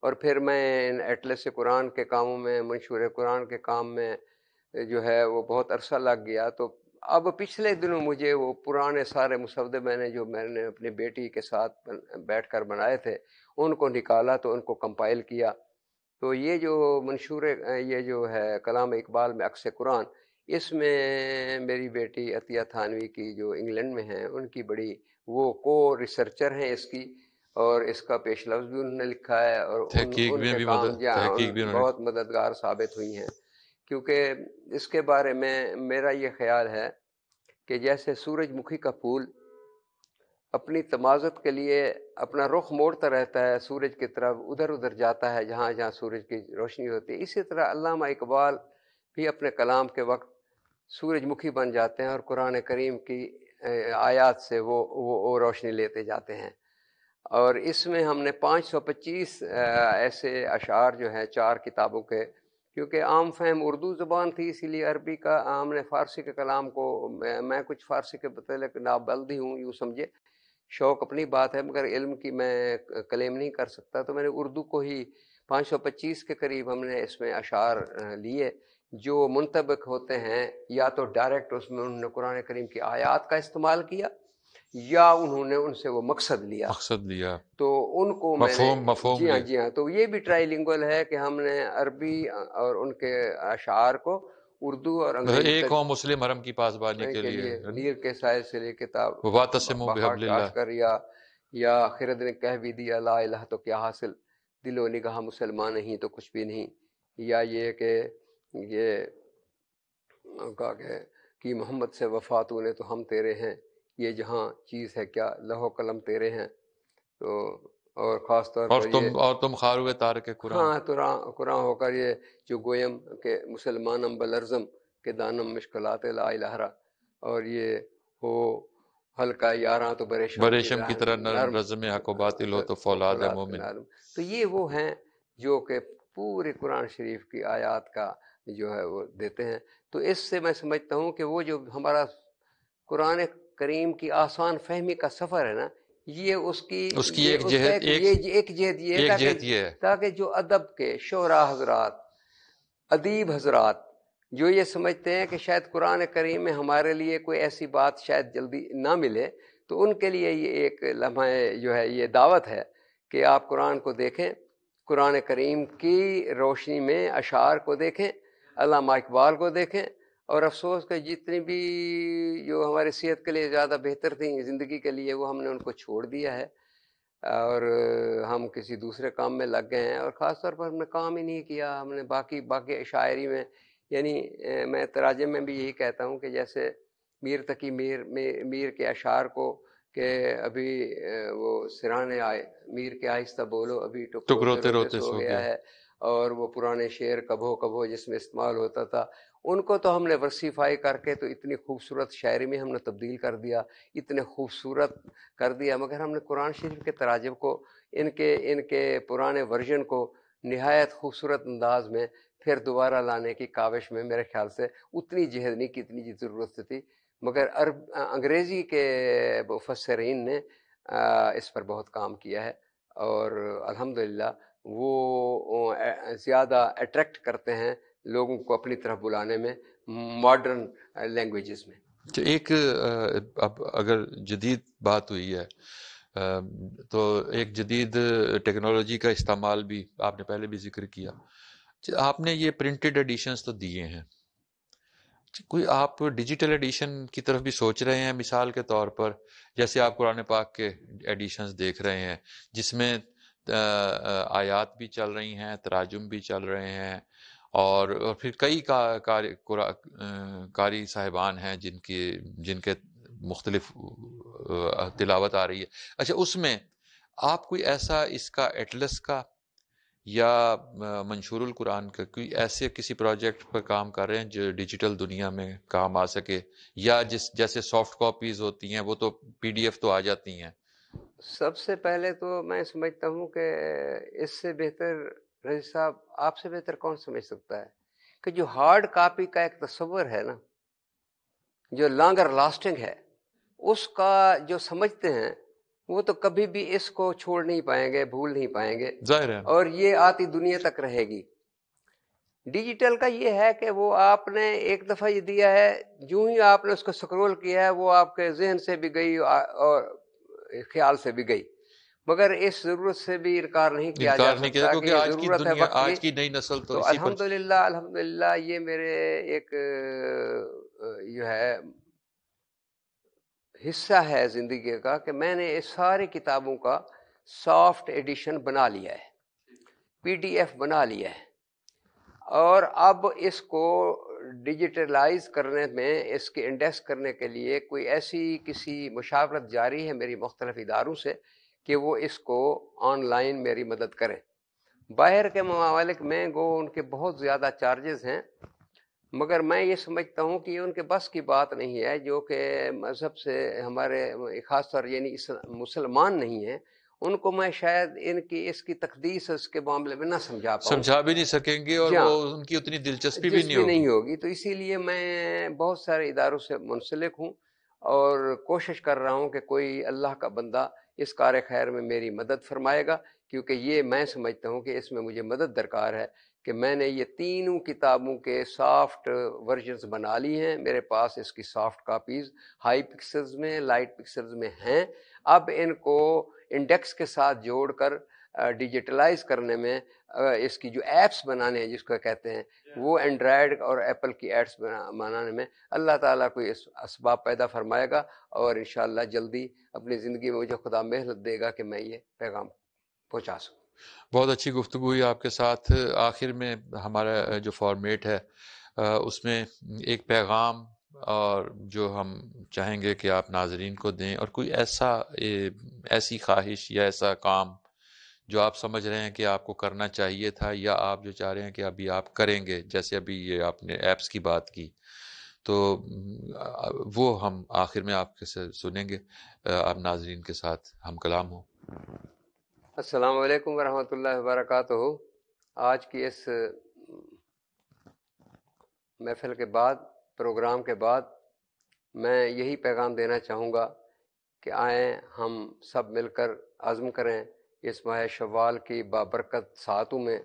اور پھر میں ایٹلس قرآن کے کاموں میں، منشور قرآن کے کام میں جو ہے وہ بہت عرصہ لگ گیا. تو اب پچھلے دنوں مجھے وہ پرانے سارے مسودے میں نے اپنی بیٹی کے ساتھ بیٹھ کر بنائے تھے ان کو نکالا تو ان کو کمپائل کیا. تو یہ جو منشور یہ جو ہے کلام اقبال میں عکس قرآن، اس میں میری بیٹی عطیہ تھانوی کی جو انگلینڈ میں ہیں ان کی بڑی وہ کو ریسرچر ہیں اس کی، اور اس کا پیش لفظ بھی انہوں نے لکھا ہے، اور تحقیق ان میں کے بھی کام تحقیق بھی انہوں نے بہت مددگار ثابت ہوئی ہیں. کیونکہ اس کے بارے میں میرا یہ خیال ہے کہ جیسے سورج مکھی کا پھول اپنی تمازت کے لیے اپنا رخ موڑتا رہتا ہے سورج کی طرف، ادھر ادھر جاتا ہے جہاں جہاں سورج کی روشنی ہوتی ہے، اسی طرح علامہ اقبال بھی اپنے کلام کے وقت سورج مکھی بن جاتے ہیں اور قرآن کریم کی آیات سے وہ روشنی لیتے جاتے ہیں. اور اس میں ہم نے 525 ایسے اشعار جو ہیں 4 کتابوں کے، کیونکہ عام فہم اردو زبان تھی اسی لیے عربی کا ہم نے فارسی کے کلام کو، میں کچھ فارسی کے متعلق نابلد ہی ہوں یوں سمجھے، شوق اپنی بات ہے مگر علم کی میں کلیم نہیں کر سکتا، تو میں نے اردو کو ہی 525 کے قریب ہم نے اس میں اشعار لیے جو منطبق ہوتے ہیں، یا تو ڈائریکٹ اس میں انہوں نے قرآن کریم کی آیات کا استعمال کیا یا انہوں نے ان سے وہ مقصد لیا، تو ان کو میں نے مفہوم جی ہاں تو یہ بھی ٹرائی لنگول ہے کہ ہم نے عربی اور ان کے اشعار کو اردو اور انگریزی ایک قوم مسلم حرم کی پاسبانی کے لیے میر کے سائل سے لے کتاب وَاعْتَصِمُوا بِحَبْلِ اللَّهِ کاشکریا یا خرد نے کہہ بھی دیا لا الہ تو کیا حاصل، دل و نگاہ مسلمان نہیں تو کچھ بھی نہیں، یا یہ کہ یہ کہا کہ محمد سے وفات نے تو ہم تیرے ہیں، یہ جہاں چیز ہے کیا لوح و قلم تیرے ہیں. تو اور خاص طور پر یہ اور تم خاروے تارک قرآن، ہاں قرآن ہو کر یہ جو گویم کہ مسلمانم بلرزم کہ دانم مشکلات لا الہرا، اور یہ ہو ہلکا یاراں تو بریشم کی طرح نرم رزم حق و باطل ہو تو فولاد مومن. تو یہ وہ ہیں جو کہ پورے قرآن شریف کی آیات کا جو ہے وہ دیتے ہیں. تو اس سے میں سمجھتا ہوں کہ وہ جو ہمارا قرآن کریم کی آسان فہمی کا سفر ہے نا، یہ اس کی ایک جہت یہ ہے تاکہ جو ادب کے شعراء حضرات، ادیب حضرات جو یہ سمجھتے ہیں کہ شاید قرآن کریم میں ہمارے لیے کوئی ایسی بات شاید جلدی نہ ملے، تو ان کے لیے یہ ایک لمحہ جو ہے یہ دعوت ہے کہ آپ قرآن کو دیکھیں، قرآن کریم کی روشنی میں اشعار کو دیکھیں، علامہ اقبال کو دیکھیں. اور افسوس کہ جتنی بھی جو ہماری صحت کے لیے زیادہ بہتر تھیں زندگی کے لیے وہ ہم نے ان کو چھوڑ دیا ہے اور ہم کسی دوسرے کام میں لگ گئے ہیں، اور خاص طور پر ہم نے کام ہی نہیں کیا. ہم نے باقی شاعری میں، یعنی میں تراجم میں بھی یہی کہتا ہوں کہ جیسے میر تقی میر کے اشعار کو کہ ابھی وہ سرانے آئے میر کے آہستہ بولو ابھی ٹکروتے روتے سو گیا ہے، اور وہ پرانے شعر کبھو جس میں استعمال ہوتا تھا ان کو تو ہم نے ورسیفائی کر کے تو اتنی خوبصورت شاعری میں ہم نے تبدیل کر دیا، اتنے خوبصورت کر دیا، مگر ہم نے قرآن شریف کے تراجم کو ان کے پرانے ورژن کو نہایت خوبصورت انداز میں پھر دوبارہ لانے کی کاوش میں میرے خیال سے اتنی جہد نہیں کی اتنی ضرورت تھی، مگر انگریزی کے مفسرین نے اس پر بہت کام کیا ہے، اور الحمدللہ وہ زیادہ اٹریکٹ کرتے ہیں لوگوں کو اپنی طرف بلانے میں ماڈرن لینگویجز میں. ایک اب اگر جدید بات ہوئی ہے تو ایک جدید ٹیکنالوجی کا استعمال بھی آپ نے پہلے بھی ذکر کیا. آپ نے یہ پرنٹڈ ایڈیشنز تو دیے ہیں، کوئی آپ ڈیجیٹل ایڈیشن کی طرف بھی سوچ رہے ہیں؟ مثال کے طور پر جیسے آپ قرآن پاک کے ایڈیشنز دیکھ رہے ہیں جس میں آیات بھی چل رہی ہیں، تراجم بھی چل رہے ہیں، اور پھر کئی قاری صاحبان ہیں جن کے مختلف تلاوت آ رہی ہے. اچھا، اس میں آپ کوئی ایسا اس کا ایٹلس کا یا منشور القرآن کا کوئی ایسے کسی پروجیکٹ پر کام کر رہے ہیں جو ڈیجیٹل دنیا میں کام آ سکے، یا جیسے سافٹ کاپیز ہوتی ہیں وہ تو PDF تو آ جاتی ہیں؟ سب سے پہلے تو میں سمجھتا ہوں کہ اس سے بہتر رضی صاحب آپ سے بہتر کون سمجھ سکتا ہے کہ جو ہارڈ کاپی کا ایک تصور ہے نا، جو لانگر لاسٹنگ ہے، اس کا جو سمجھتے ہیں وہ تو کبھی بھی اس کو چھوڑ نہیں پائیں گے، بھول نہیں پائیں گے، ظاہر ہے، اور یہ آتی دنیا تک رہے گی. ڈیجیٹل کا یہ ہے کہ وہ آپ نے ایک دفعہ یہ دیا ہے، جو ہی آپ نے اس کو سکرول کیا ہے وہ آپ کے ذہن سے بھی گئی اور خیال سے بھی گئی، مگر اس ضرورت سے بھی انکار نہیں کیا جا سکتا کہ کیونکہ یہ آج کی ضرورت ہے دنیا، وقت کی. آج کی نئی نسل تو تو اسی پر الحمدللہ یہ میرے ایک جو ہے حصہ ہے زندگی کا کہ میں نے اس ساری کتابوں کا سافٹ ایڈیشن بنا لیا ہے، PDF بنا لیا ہے، اور اب اس کو ڈیجیٹلائز کرنے میں، اس کے انڈیکس کرنے کے لیے کوئی ایسی کسی مشاورت جاری ہے میری مختلف اداروں سے کہ وہ اس کو آن لائن میری مدد کریں. باہر کے ممالک میں ان کے بہت زیادہ چارجز ہیں، مگر میں یہ سمجھتا ہوں کہ یہ ان کے بس کی بات نہیں ہے، جو کہ مذہب سے ہمارے خاص طور یعنی مسلمان نہیں ہیں، ان کو میں شاید اس کی تقدیس اس کے معاملے میں نہ سمجھا پاؤں، سمجھا بھی نہیں سکیں گے، اور وہ ان کی اتنی دلچسپی بھی نہیں ہوگی. تو اسی لیے میں بہت سارے اداروں سے منسلک ہوں اور کوشش کر رہا ہوں کہ کوئی اللہ کا بندہ اس کار خیر میں میری مدد فرمائے گا، کیونکہ یہ میں سمجھتا ہوں کہ اس میں مجھے مدد درکار ہے کہ میں نے یہ تینوں کتابوں کے سافٹ ورژنز بنا لی ہیں، میرے پاس اس کی سافٹ کاپیز ہائی پکسلز میں، لائٹ پکسلز میں ہیں. اب ان کو انڈیکس کے ساتھ جوڑ کر ڈیجیٹلائز کرنے میں، اس کی جو ایپس بنانے ہیں جس کو کہتے ہیں، وہ اینڈرائڈ اور ایپل کی ایپس بنانے میں اللہ تعالیٰ کوئی اسباب پیدا فرمائے گا، اور انشاءاللہ جلدی اپنی زندگی میں مجھے خدا محنت دے گا کہ میں یہ پیغام پہنچا سکوں. بہت اچھی گفتگو ہوئی آپ کے ساتھ. آخر میں ہمارا جو فارمیٹ ہے اس میں ایک پیغام اور جو ہم چاہیں گے کہ آپ ناظرین کو دیں، اور کوئی ایسی خواہش یا ایسا کام جو آپ سمجھ رہے ہیں کہ آپ کو کرنا چاہیے تھا، یا آپ جو چاہ رہے ہیں کہ ابھی آپ کریں گے، جیسے ابھی یہ آپ نے ایپس کی بات کی، تو وہ ہم آخر میں آپ کے سے سنیں گے. آپ ناظرین کے ساتھ ہم کلام ہوں. السلام علیکم ورحمۃ اللہ وبرکاتہ. آج کی اس محفل کے بعد، پروگرام کے بعد، میں یہی پیغام دینا چاہوں گا کہ آئیں ہم سب مل کر عزم کریں اس ماہ شوال کی بابرکت ساعتوں میں،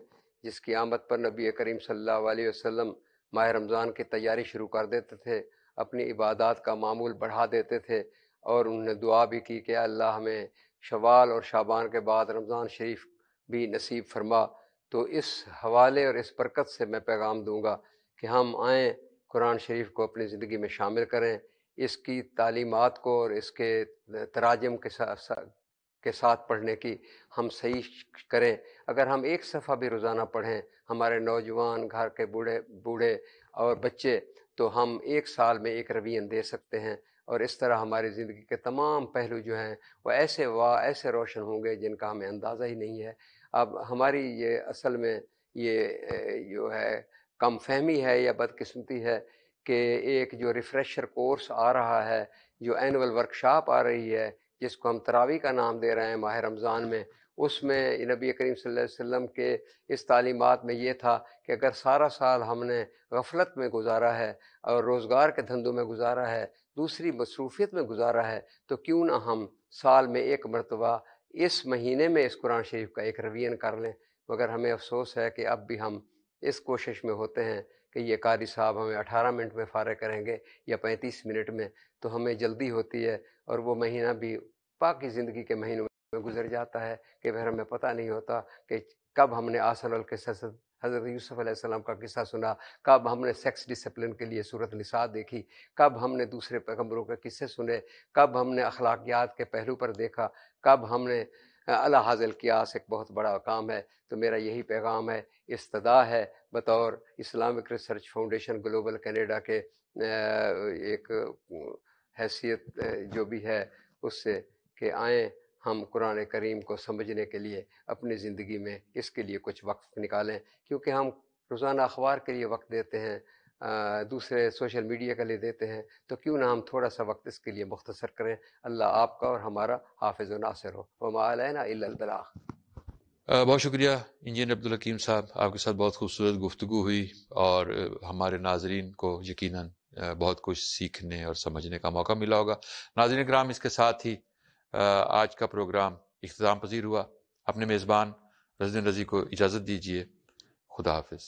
جس کی آمد پر نبی کریم صلی اللہ علیہ وسلم ماہ رمضان کی تیاری شروع کر دیتے تھے، اپنی عبادات کا معمول بڑھا دیتے تھے، اور انہوں نے دعا بھی کی کہ اللہ ہمیں شوال اور شعبان کے بعد رمضان شریف بھی نصیب فرما. تو اس حوالے اور اس برکت سے میں پیغام دوں گا کہ ہم آئیں، قرآن شریف کو اپنی زندگی میں شامل کریں، اس کی تعلیمات کو اور اس کے تراجم کے ساتھ پڑھنے کی ہم صحیح کریں. اگر ہم ایک صفحہ بھی روزانہ پڑھیں، ہمارے نوجوان، گھر کے بوڑھے اور بچے، تو ہم ایک سال میں ایک روین دے سکتے ہیں، اور اس طرح ہماری زندگی کے تمام پہلو جو ہیں وہ ایسے روشن ہوں گے جن کا ہمیں اندازہ ہی نہیں ہے. اب ہماری یہ اصل میں یہ جو ہے کم فہمی ہے یا بدقسمتی ہے کہ ایک جو ریفریشر کورس آ رہا ہے، جو اینول ورکشاپ آ رہی ہے، جس کو ہم تراویح کا نام دے رہے ہیں ماہ رمضان میں، اس میں نبی کریم صلی اللہ علیہ وسلم کے اس تعلیمات میں یہ تھا کہ اگر سارا سال ہم نے غفلت میں گزارا ہے اور روزگار کے دھندوں میں گزارا ہے، دوسری مصروفیت میں گزارا ہے، تو کیوں نہ ہم سال میں ایک مرتبہ اس مہینے میں اس قرآن شریف کا ایک روین کر لیں. مگر ہمیں افسوس ہے کہ اب بھی ہم اس کوشش میں ہوتے ہیں کہ یہ قاری صاحب ہمیں 18 منٹ میں فارغ کریں گے یا 35 منٹ میں، تو ہمیں جلدی ہوتی ہے، اور وہ مہینہ بھی باقی زندگی کے مہینوں میں گزر جاتا ہے کہ پھر ہمیں پتہ نہیں ہوتا کہ کب ہم نے آسن القصص حضرت یوسف علیہ السلام کا قصہ سنا، کب ہم نے سیکس ڈسپلن کے لیے سورۃ النساء دیکھی، کب ہم نے دوسرے پیغمبروں کے قصے سنے، کب ہم نے اخلاقیات کے پہلو پر دیکھا، کب ہم نے اعلیٰ حاضل قیاس ایک بہت بڑا کام ہے. تو میرا یہی پیغام ہے، استدعا ہے بطور Islamic Research Foundation Global Canada کے ایک حیثیت جو بھی ہے اس سے، کہ آئیں ہم قرآن کریم کو سمجھنے کے لیے اپنی زندگی میں اس کے لیے کچھ وقت نکالیں. کیونکہ ہم روزانہ اخبار کے لیے وقت دیتے ہیں، دوسرے سوشل میڈیا کے لیے دیتے ہیں، تو کیوں نہ ہم تھوڑا سا وقت اس کے لیے مختصر کریں. اللہ آپ کا اور ہمارا حافظ و ناصر ہو. وما علینا الا البلاغ. بہت شکریہ انجینئر عبدالحکیم صاحب، آپ کے ساتھ بہت خوبصورت گفتگو ہوئی، اور ہمارے ناظرین کو یقیناً بہت کچھ سیکھنے اور سمجھنے کا موقع ملا ہوگا. ناظرین کرام، اس کے ساتھ ہی آج کا پروگرام اختتام پذیر ہوا. اپنے میزبان رضی کو اجازت دیجیے. خدا حافظ.